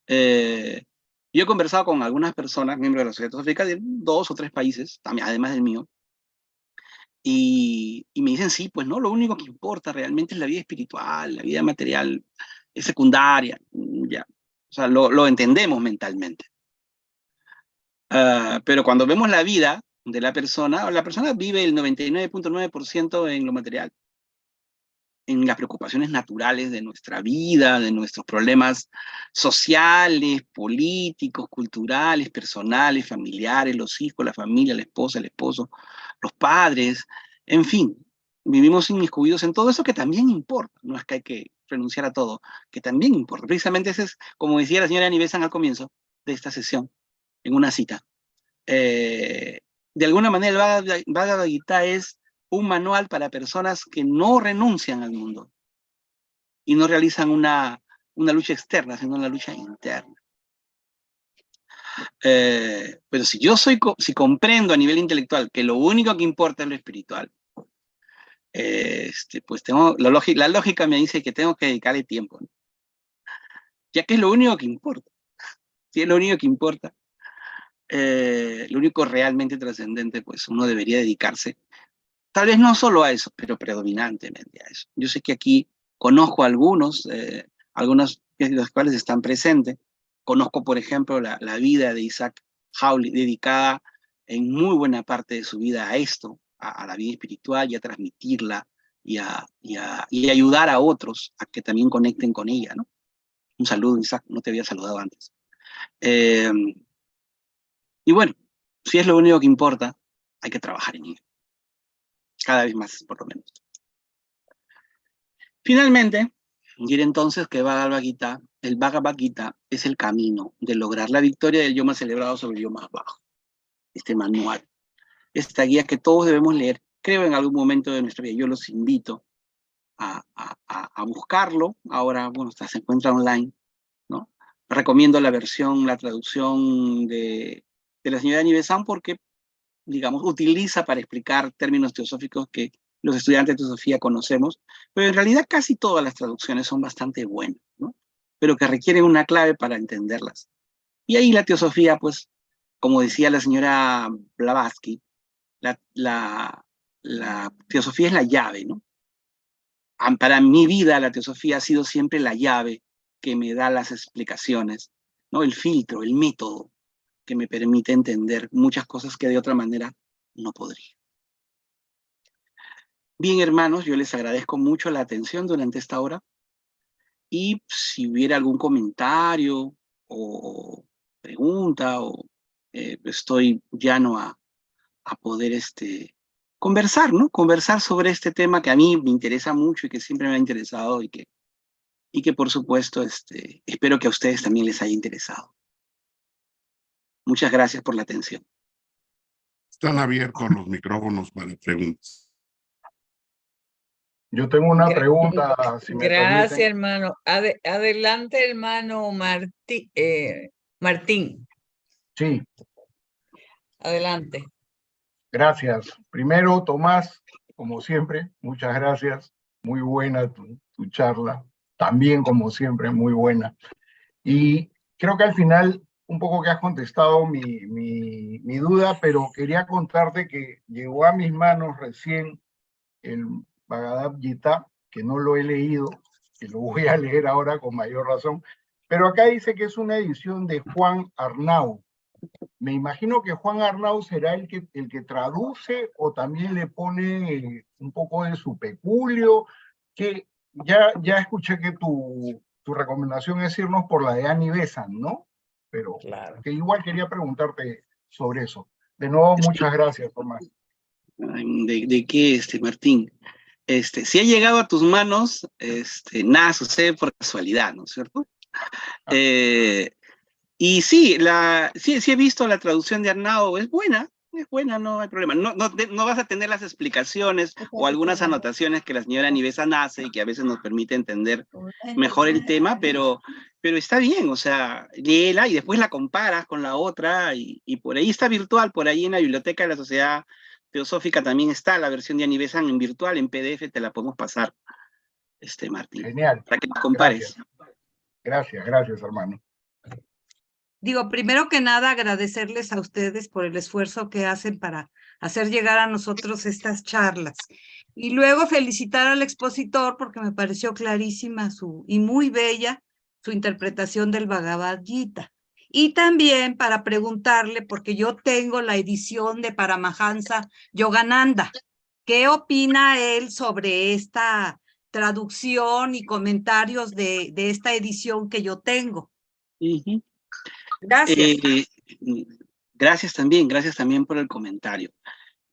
Yo he conversado con algunas personas, miembros de la Sociedad Teosófica, de 2 o 3 países, también, además del mío, y me dicen, sí, pues no, lo único que importa realmente es la vida espiritual, la vida material es secundaria, ya. O sea, lo entendemos mentalmente. Pero cuando vemos la vida de la persona vive el 99.9% en lo material, en las preocupaciones naturales de nuestra vida, de nuestros problemas sociales, políticos, culturales, personales, familiares, los hijos, la familia, la esposa, el esposo, los padres, en fin, vivimos inmiscuidos en todo eso que también importa, no es que hay que renunciar a todo, que también importa. Precisamente ese es, como decía la señora Nivesan al comienzo de esta sesión, en una cita, de alguna manera el Bhagavad Gita es un manual para personas que no renuncian al mundo y no realizan una lucha externa, sino una lucha interna. Pero si comprendo a nivel intelectual que lo único que importa es lo espiritual, pues la lógica me dice que tengo que dedicarle tiempo, ¿no? Ya que es lo único que importa. Si es lo único que importa, lo único realmente trascendente, pues uno debería dedicarse, tal vez no solo a eso, pero predominantemente a eso. Yo sé que aquí conozco a algunos de los cuales están presentes. Conozco, por ejemplo, la vida de Isaac Hawley, dedicada en muy buena parte de su vida a esto, a la vida espiritual y a transmitirla y ayudar a otros a que también conecten con ella, ¿no? Un saludo, Isaac, no te había saludado antes. Y bueno, si es lo único que importa, hay que trabajar en ello. Cada vez más, por lo menos. Finalmente, diré entonces que el Bhagavad Gita es el camino de lograr la victoria del yo más elevado sobre el yo más bajo. Este manual, esta guía que todos debemos leer, creo en algún momento de nuestra vida. Yo los invito a buscarlo. Ahora, bueno, se encuentra online, ¿no? Recomiendo la traducción de la señora Nivesan porque, digamos, utiliza para explicar términos teosóficos que los estudiantes de teosofía conocemos, pero en realidad casi todas las traducciones son bastante buenas, ¿no? Pero que requieren una clave para entenderlas. Y ahí la teosofía, pues, como decía la señora Blavatsky, la teosofía es la llave, ¿no? Para mi vida, la teosofía ha sido siempre la llave que me da las explicaciones, ¿no? El filtro, el método que me permite entender muchas cosas que de otra manera no podría. Bien, hermanos, yo les agradezco mucho la atención durante esta hora y si hubiera algún comentario o pregunta, estoy llano a poder conversar, ¿no? Conversar sobre este tema que a mí me interesa mucho y que siempre me ha interesado y que por supuesto espero que a ustedes también les haya interesado. Muchas gracias por la atención. Están abiertos los micrófonos para preguntas. Yo tengo una pregunta, si me Gracias, permiten. hermano. Adelante, hermano Martín. Sí, Adelante. gracias. Primero, Tomás, como siempre, muchas gracias. Muy buena tu charla. También, como siempre, muy buena. Y creo que al final, un poco que has contestado mi duda, pero quería contarte que llegó a mis manos recién el Bhagavad Gita, que no lo he leído, que lo voy a leer ahora con mayor razón, pero acá dice que es una edición de Juan Arnau. Me imagino que Juan Arnau será el que traduce o también le pone un poco de su peculio, que ya escuché que tu recomendación es irnos por la de Annie Besant, ¿no? Pero Claro. que igual quería preguntarte sobre eso. De nuevo, muchas gracias, Tomás. ¿De qué, Martín? Si ha llegado a tus manos, nada sucede por casualidad, ¿no es cierto? Y sí, sí he visto la traducción de Arnau, es buena, no hay problema. No vas a tener las explicaciones o algunas anotaciones que la señora Nivesan hace y que a veces nos permite entender mejor el tema, pero está bien, o sea, léela y después la comparas con la otra y por ahí está virtual, por ahí en la biblioteca de la Sociedad Teosófica también está, la versión de Annie Besant en virtual, en PDF, te la podemos pasar, Martín. Genial. Para que nos compares. Gracias, hermano. Digo, primero que nada, agradecerles a ustedes por el esfuerzo que hacen para hacer llegar a nosotros estas charlas. Y luego felicitar al expositor porque me pareció clarísima y muy bella su interpretación del Bhagavad Gita. Y también para preguntarle, porque yo tengo la edición de Paramahansa Yogananda, ¿qué opina él sobre esta traducción y comentarios de esta edición que yo tengo? Gracias. Gracias también por el comentario.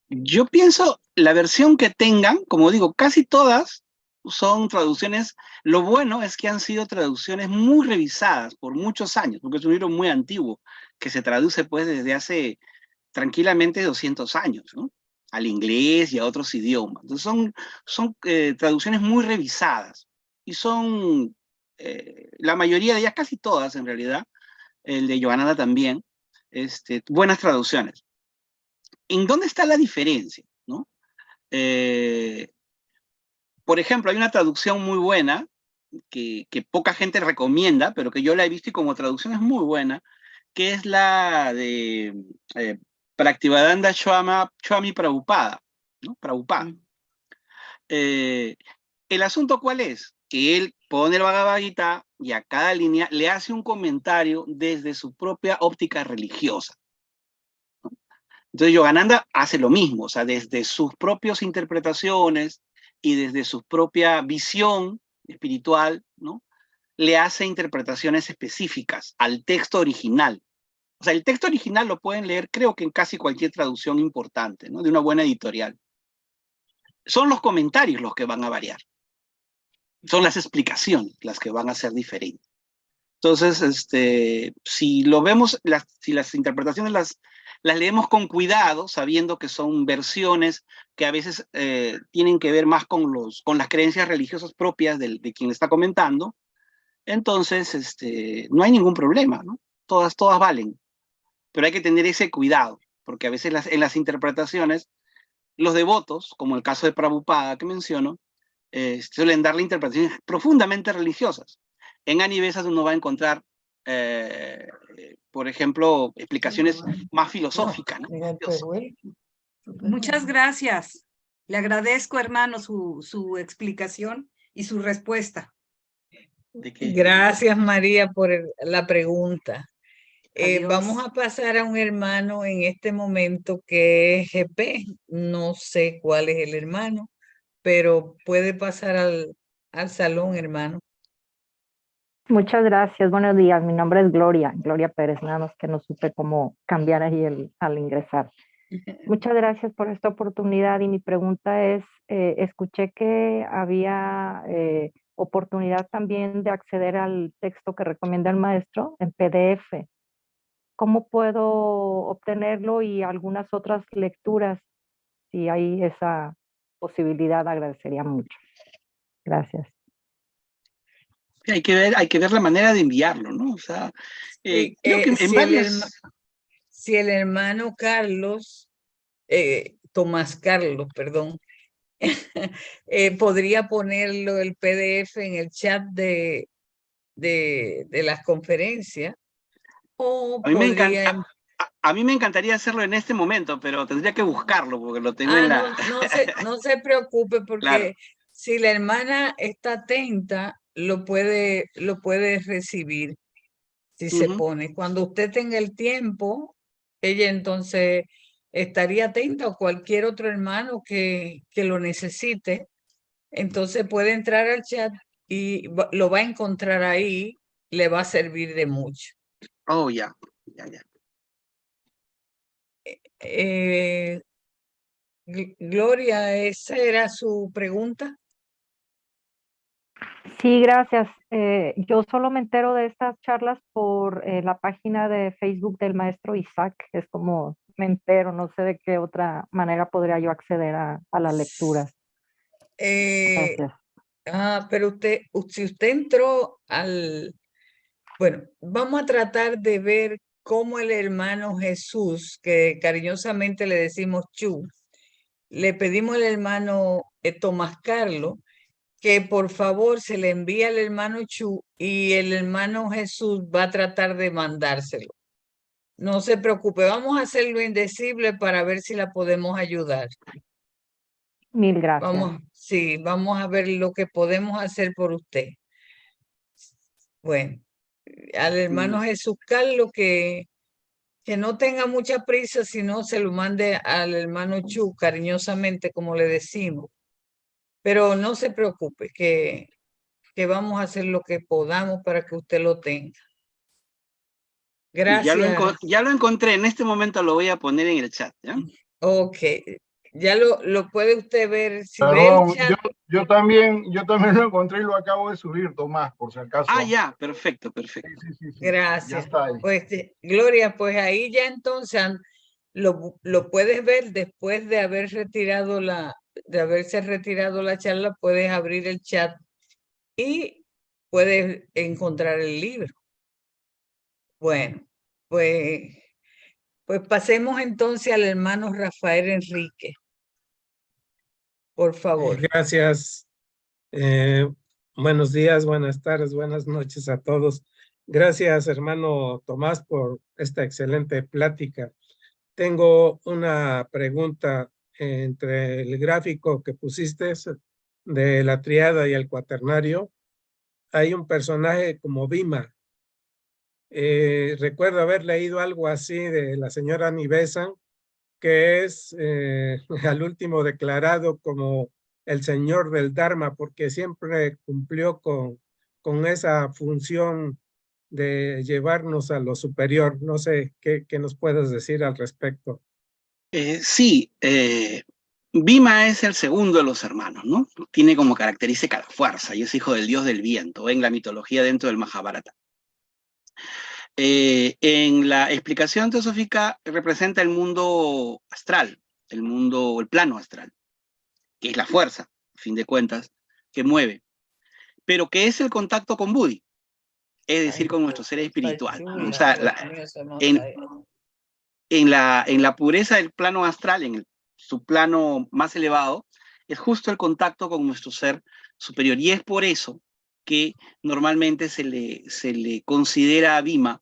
Yo pienso, la versión que tengan, como digo, casi todas son traducciones, lo bueno es que han sido traducciones muy revisadas por muchos años, porque es un libro muy antiguo, que se traduce pues desde hace tranquilamente 200 años, ¿no? Al inglés y a otros idiomas. Entonces son traducciones muy revisadas, y son, la mayoría de ellas, casi todas en realidad, el de Yogananda también, buenas traducciones. ¿En dónde está la diferencia? ¿No? Por ejemplo, hay una traducción muy buena que poca gente recomienda, pero que yo la he visto y como traducción es muy buena, que es la de Bhaktivedanta Swami Prabhupada, ¿no? Prabhupada. ¿El asunto cuál es? Que él pone el Bhagavad Gita y a cada línea le hace un comentario desde su propia óptica religiosa. Entonces Yogananda hace lo mismo, o sea, desde sus propias interpretaciones y desde su propia visión espiritual, ¿no? Le hace interpretaciones específicas al texto original. O sea, el texto original lo pueden leer, creo que en casi cualquier traducción importante, ¿no? De una buena editorial. Son los comentarios los que van a variar. Son las explicaciones las que van a ser diferentes. Entonces, si lo vemos, si las interpretaciones las leemos con cuidado, sabiendo que son versiones que a veces tienen que ver más con las creencias religiosas propias de quien está comentando, entonces no hay ningún problema, ¿no? Todas valen. Pero hay que tener ese cuidado, porque a veces en las interpretaciones, los devotos, como el caso de Prabhupada que menciono, suelen darle interpretaciones profundamente religiosas. En Annie Besant uno va a encontrar, por ejemplo, explicaciones más filosóficas, ¿no? Muchas gracias. Le agradezco, hermano, su explicación y su respuesta. Gracias, María, por la pregunta. Adiós. Vamos a pasar a un hermano en este momento que es GP. No sé cuál es el hermano, pero puede pasar al salón, hermano. Muchas gracias, buenos días. Mi nombre es Gloria Pérez, nada más que no supe cómo cambiar ahí al ingresar. Muchas gracias por esta oportunidad y mi pregunta es, escuché que había oportunidad también de acceder al texto que recomienda el maestro en PDF. ¿Cómo puedo obtenerlo y algunas otras lecturas? Si hay esa posibilidad, agradecería mucho. Gracias. Hay que ver la manera de enviarlo, ¿no? O sea, creo que en varios... Si el hermano Carlos, Tomás Carlos, perdón, podría ponerlo el PDF en el chat de las conferencias, o podría... A mí me encantaría hacerlo en este momento, pero tendría que buscarlo porque lo tengo en la... No se preocupe, porque Claro. si la hermana está atenta, lo puede recibir si se pone. Cuando usted tenga el tiempo, ella entonces estaría atenta, o cualquier otro hermano que lo necesite, entonces puede entrar al chat y lo va a encontrar ahí, le va a servir de mucho. Oh, ya. Gloria, ¿esa era su pregunta? Sí, gracias. Yo solo me entero de estas charlas por la página de Facebook del maestro Isaac. Es como me entero, no sé de qué otra manera podría yo acceder a las lecturas. Gracias. Pero si usted entró bueno, vamos a tratar de ver cómo el hermano Jesús, que cariñosamente le decimos Chu, le pedimos al hermano Tomás Carlos que por favor se le envíe al hermano Chu y el hermano Jesús va a tratar de mandárselo. No se preocupe, vamos a hacer lo indecible para ver si la podemos ayudar. Mil gracias. Vamos a ver lo que podemos hacer por usted. Bueno, al hermano Jesús Carlos que no tenga mucha prisa, sino se lo mande al hermano Chu cariñosamente, como le decimos. Pero no se preocupe, que vamos a hacer lo que podamos para que usted lo tenga. Gracias. Ya lo encontré, en este momento lo voy a poner en el chat, ¿ya? Ok, ya lo puede usted ver. Si Perdón, ve el chat, yo también lo encontré y lo acabo de subir, Tomás, por si acaso. Ah, ya, perfecto. Sí. Gracias. Ya está ahí. Pues, Gloria, pues ahí ya entonces lo puedes ver después de haberse retirado la charla, puedes abrir el chat y puedes encontrar el libro. Bueno, pues pasemos entonces al hermano Rafael Enrique. Por favor. Gracias. Buenos días, buenas tardes, buenas noches a todos. Gracias, hermano Tomás, por esta excelente plática. Tengo una pregunta entre el gráfico que pusiste de la triada y el cuaternario. Hay un personaje como Bhima. Recuerdo haber leído algo así de la señora Nivesan, que es al último declarado como el señor del Dharma, porque siempre cumplió con esa función de llevarnos a lo superior. No sé qué nos puedes decir al respecto. Sí, Bhima es el segundo de los hermanos, ¿no? Tiene como característica la fuerza y es hijo del dios del viento en la mitología dentro del Mahabharata. En la explicación teosófica representa el mundo astral, el plano astral, que es la fuerza, a fin de cuentas, que mueve, pero que es el contacto con Buddhi, es decir, con nuestro ser espiritual, ¿no? O sea, en la pureza del plano astral, en su plano más elevado, es justo el contacto con nuestro ser superior, y es por eso que normalmente se le considera a Bhima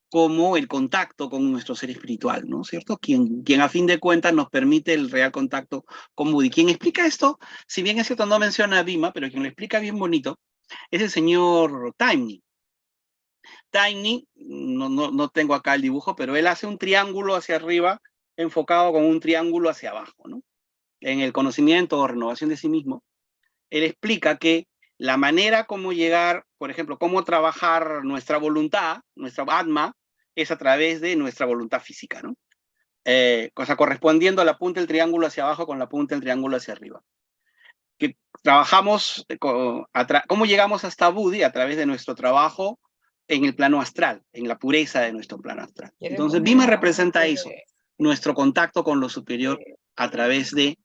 como el contacto con nuestro ser espiritual, ¿no es cierto? Quien a fin de cuentas nos permite el real contacto con Buddhi. Quien explica esto, si bien es cierto no menciona a Bhima, pero quien lo explica bien bonito, es el señor Taimni. Taimni, no tengo acá el dibujo, pero él hace un triángulo hacia arriba enfocado con un triángulo hacia abajo, ¿no? En el conocimiento o renovación de sí mismo, él explica que la manera como llegar, por ejemplo, cómo trabajar nuestra voluntad, nuestra Atma, es a través de nuestra voluntad física, ¿no? Cosa correspondiendo a la punta del triángulo hacia abajo con la punta del triángulo hacia arriba. Que trabajamos, ¿cómo llegamos hasta Buddhi? A través de nuestro trabajo en el plano astral, en la pureza de nuestro plano astral. Entonces, Bhima representa eso, nuestro contacto con lo superior a través de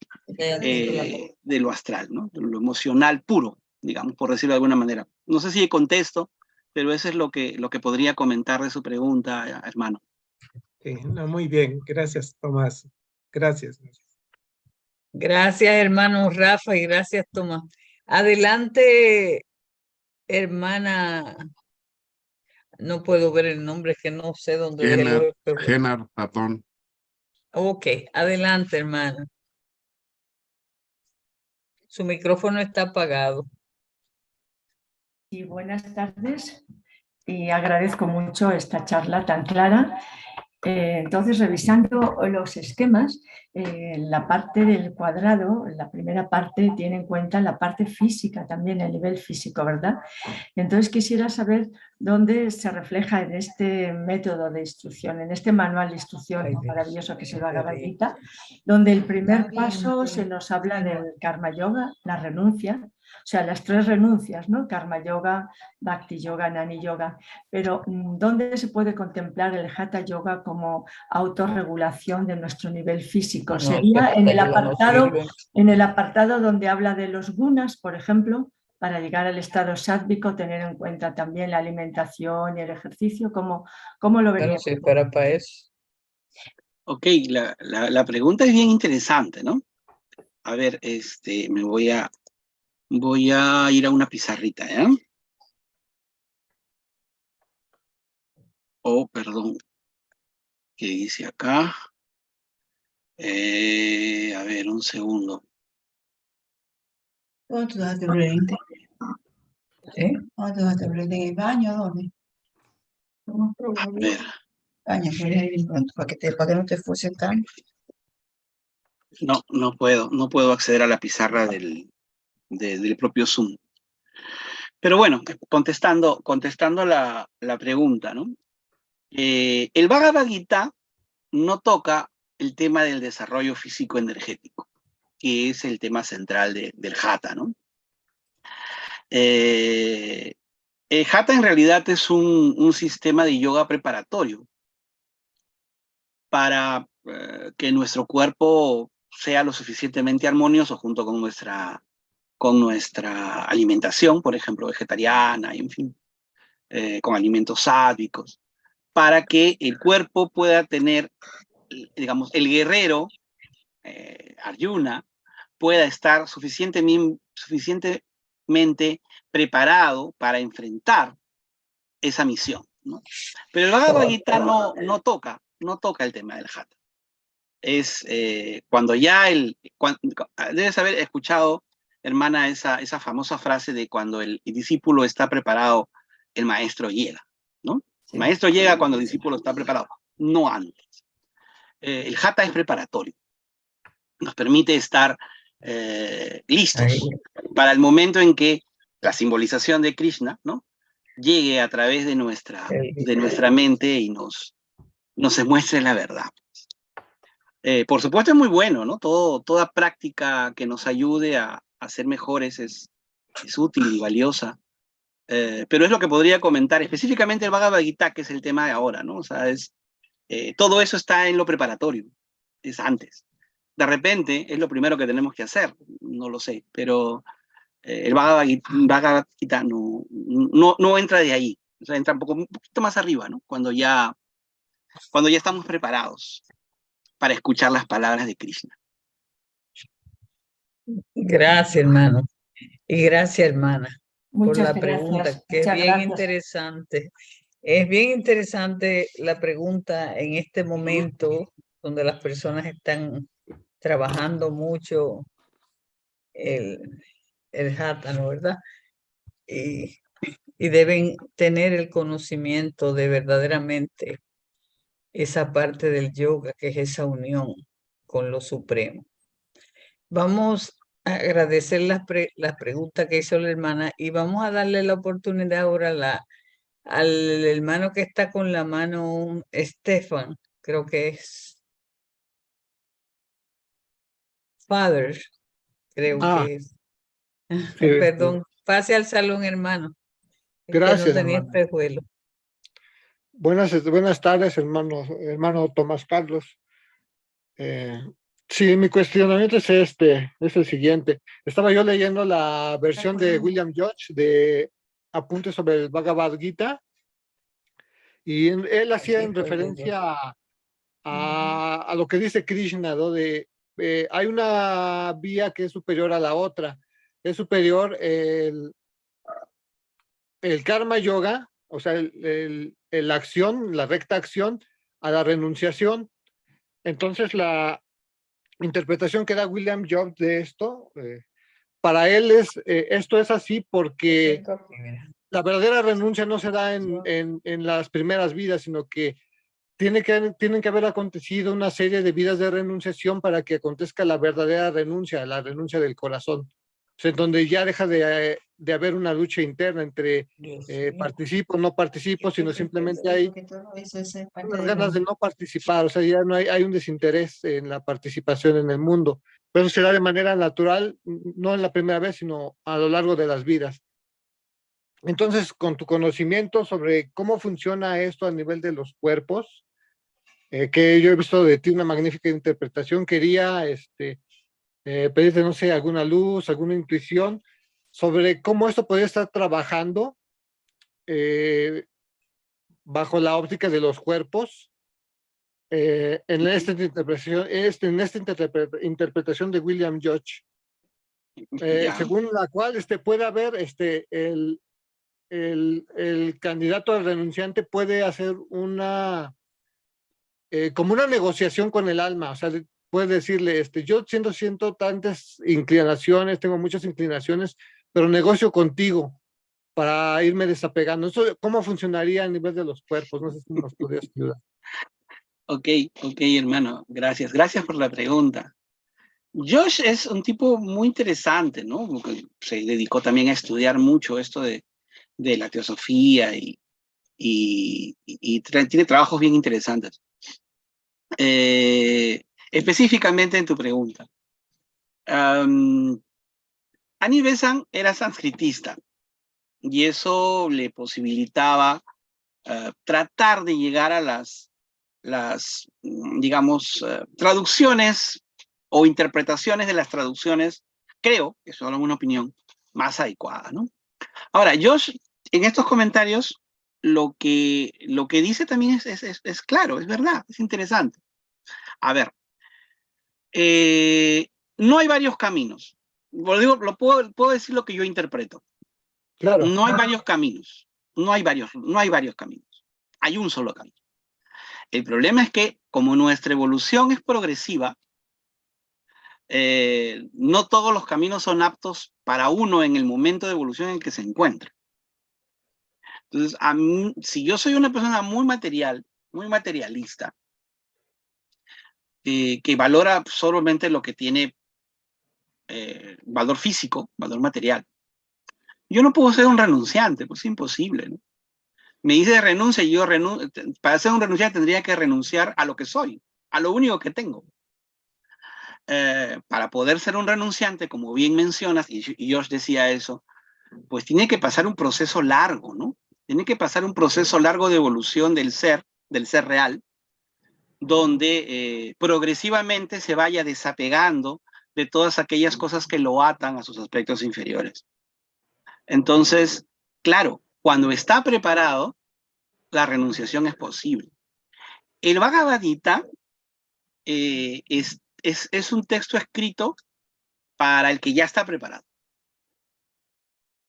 lo astral, ¿no? De lo emocional puro, digamos, por decirlo de alguna manera. No sé si contesto, pero eso es lo que podría comentar de su pregunta, hermano. Sí, no, muy bien, gracias, Tomás. Gracias. Gracias, hermano Rafa, y gracias, Tomás. Adelante, hermana. No puedo ver el nombre, que no sé dónde. Genar Tatón. Ok, adelante, hermana. Su micrófono está apagado. Y buenas tardes, y agradezco mucho esta charla tan clara. Entonces, revisando los esquemas, la parte del cuadrado, la primera parte, tiene en cuenta la parte física también, el nivel físico, ¿verdad? Entonces, quisiera saber dónde se refleja en este método de instrucción, en este manual de instrucción maravilloso que es el Bhagavad Gita, donde el primer paso se nos habla del Karma Yoga, la renuncia, o sea, las 3 renuncias, ¿no? Karma Yoga, Bhakti Yoga, Jnana Yoga. Pero ¿dónde se puede contemplar el Hatha Yoga como autorregulación de nuestro nivel físico? Sería en el apartado donde habla de los gunas, por ejemplo, para llegar al estado sádvico, tener en cuenta también la alimentación y el ejercicio. ¿Cómo lo veríamos? Para eso. Ok, la pregunta es bien interesante, ¿no? A ver, me voy a ir a una pizarrita, ¿ya? Oh, perdón. ¿Qué dice acá? A ver, un segundo. ¿Dónde tú dejaste el brete? ¿Eh? ¿Dónde tú dejaste el brete? ¿En el baño? ¿Dónde? A ver, Baño, por ahí de pronto, para que no te fuese tan. no puedo acceder a la pizarra del propio Zoom. Pero bueno, contestando la pregunta, ¿no? El Bhagavad Gita no toca el tema del desarrollo físico energético, que es el tema central del Hatha, ¿no? El Hatha en realidad es un sistema de yoga preparatorio para que nuestro cuerpo sea lo suficientemente armonioso junto con nuestra alimentación, por ejemplo, vegetariana, en fin, con alimentos sádicos, para que el cuerpo pueda tener, digamos, el guerrero, Arjuna, pueda estar suficientemente preparado para enfrentar esa misión, ¿no? Pero el Bhagavad Gita no toca el tema del Hatha. Es cuando ya debes haber escuchado, hermana, esa famosa frase de cuando el discípulo está preparado, el maestro llega, ¿no? El maestro llega cuando el discípulo está preparado, no antes. El Hatha es preparatorio. Nos permite estar listos para el momento en que la simbolización de Krishna, ¿no?, llegue a través de nuestra mente y nos muestre la verdad. Por supuesto es muy bueno, ¿no? Toda práctica que nos ayude a ser mejores es útil y valiosa. Pero es lo que podría comentar, específicamente el Bhagavad Gita, que es el tema de ahora, ¿no? O sea, todo eso está en lo preparatorio, es antes. De repente es lo primero que tenemos que hacer, no lo sé, pero el Bhagavad Gita no entra de ahí, o sea, entra un poquito más arriba, ¿no? Cuando ya estamos preparados para escuchar las palabras de Krishna. Gracias, hermano. Y gracias, hermana, por la Muchas pregunta, gracias. que es Muchas bien gracias. interesante. Es bien interesante la pregunta en este momento donde las personas están trabajando mucho el Hatha, ¿no? ¿Verdad? Y deben tener el conocimiento de verdaderamente esa parte del yoga, que es esa unión con lo supremo. Vamos a agradecer las preguntas que hizo la hermana y vamos a darle la oportunidad ahora al hermano que está con la mano, Stefan, creo que es Father, creo que es. Perdón, pase al salón, hermano. Es que no Gracias, tenía hermano. espejuelo. Buenas tardes, hermano Tomás Carlos. Sí, mi cuestionamiento es el siguiente. Estaba yo leyendo la versión de William George de Apuntes sobre el Bhagavad Gita y él hacía en referencia a lo que dice Krishna, ¿no? Hay una vía que es superior a la otra. Es superior el karma yoga, o sea, la acción, la recta acción, a la renunciación. Entonces, la interpretación que da William Job de esto, para él esto es así porque la verdadera renuncia no se da en las primeras vidas, sino que tienen que haber acontecido una serie de vidas de renunciación para que acontezca la verdadera renuncia, la renuncia del corazón. O sea, en donde ya deja de haber una lucha interna entre participo, no participo, sino simplemente hay unas ganas de no participar, o sea, ya no hay un desinterés en la participación en el mundo. Pero eso se da de manera natural, no en la primera vez, sino a lo largo de las vidas. Entonces, con tu conocimiento sobre cómo funciona esto a nivel de los cuerpos, que yo he visto de ti una magnífica interpretación, quería pedirte, no sé, alguna luz, alguna intuición sobre cómo esto podría estar trabajando bajo la óptica de los cuerpos en esta interpretación de William Judge, Ya. según la cual puede haber el candidato al renunciante puede hacer como una negociación con el alma, o sea, puede decirle, yo siento tantas inclinaciones, tengo muchas inclinaciones, pero negocio contigo para irme desapegando. ¿Eso cómo funcionaría a nivel de los cuerpos? No sé si nos podrías ayudar. Ok, hermano, gracias. Gracias por la pregunta. Josh es un tipo muy interesante, ¿no? Porque se dedicó también a estudiar mucho esto de la teosofía y tiene trabajos bien interesantes. Específicamente en tu pregunta. Annie Besant era sanskritista y eso le posibilitaba tratar de llegar a las digamos, traducciones o interpretaciones de las traducciones, creo, que es solo una opinión, más adecuada, ¿no? Ahora, Josh, en estos comentarios, lo que dice también es claro, es verdad, es interesante. A ver, no hay varios caminos. Puedo decir lo que yo interpreto. Claro. No hay varios caminos. No hay varios caminos. Hay un solo camino. El problema es que, como nuestra evolución es progresiva, no todos los caminos son aptos para uno en el momento de evolución en el que se encuentra. Entonces, si yo soy una persona muy materialista, que valora solamente lo que tiene valor físico, valor material, yo no puedo ser un renunciante, pues es imposible, ¿no? Me dice de renuncia y para ser un renunciante tendría que renunciar a lo que soy, a lo único que tengo. Para poder ser un renunciante, como bien mencionas, y Josh decía eso, pues tiene que pasar un proceso largo, ¿no? Tiene que pasar un proceso largo de evolución del ser real, donde progresivamente se vaya desapegando de todas aquellas cosas que lo atan a sus aspectos inferiores. Entonces, claro, cuando está preparado, la renunciación es posible. El Bhagavad Gita es un texto escrito para el que ya está preparado.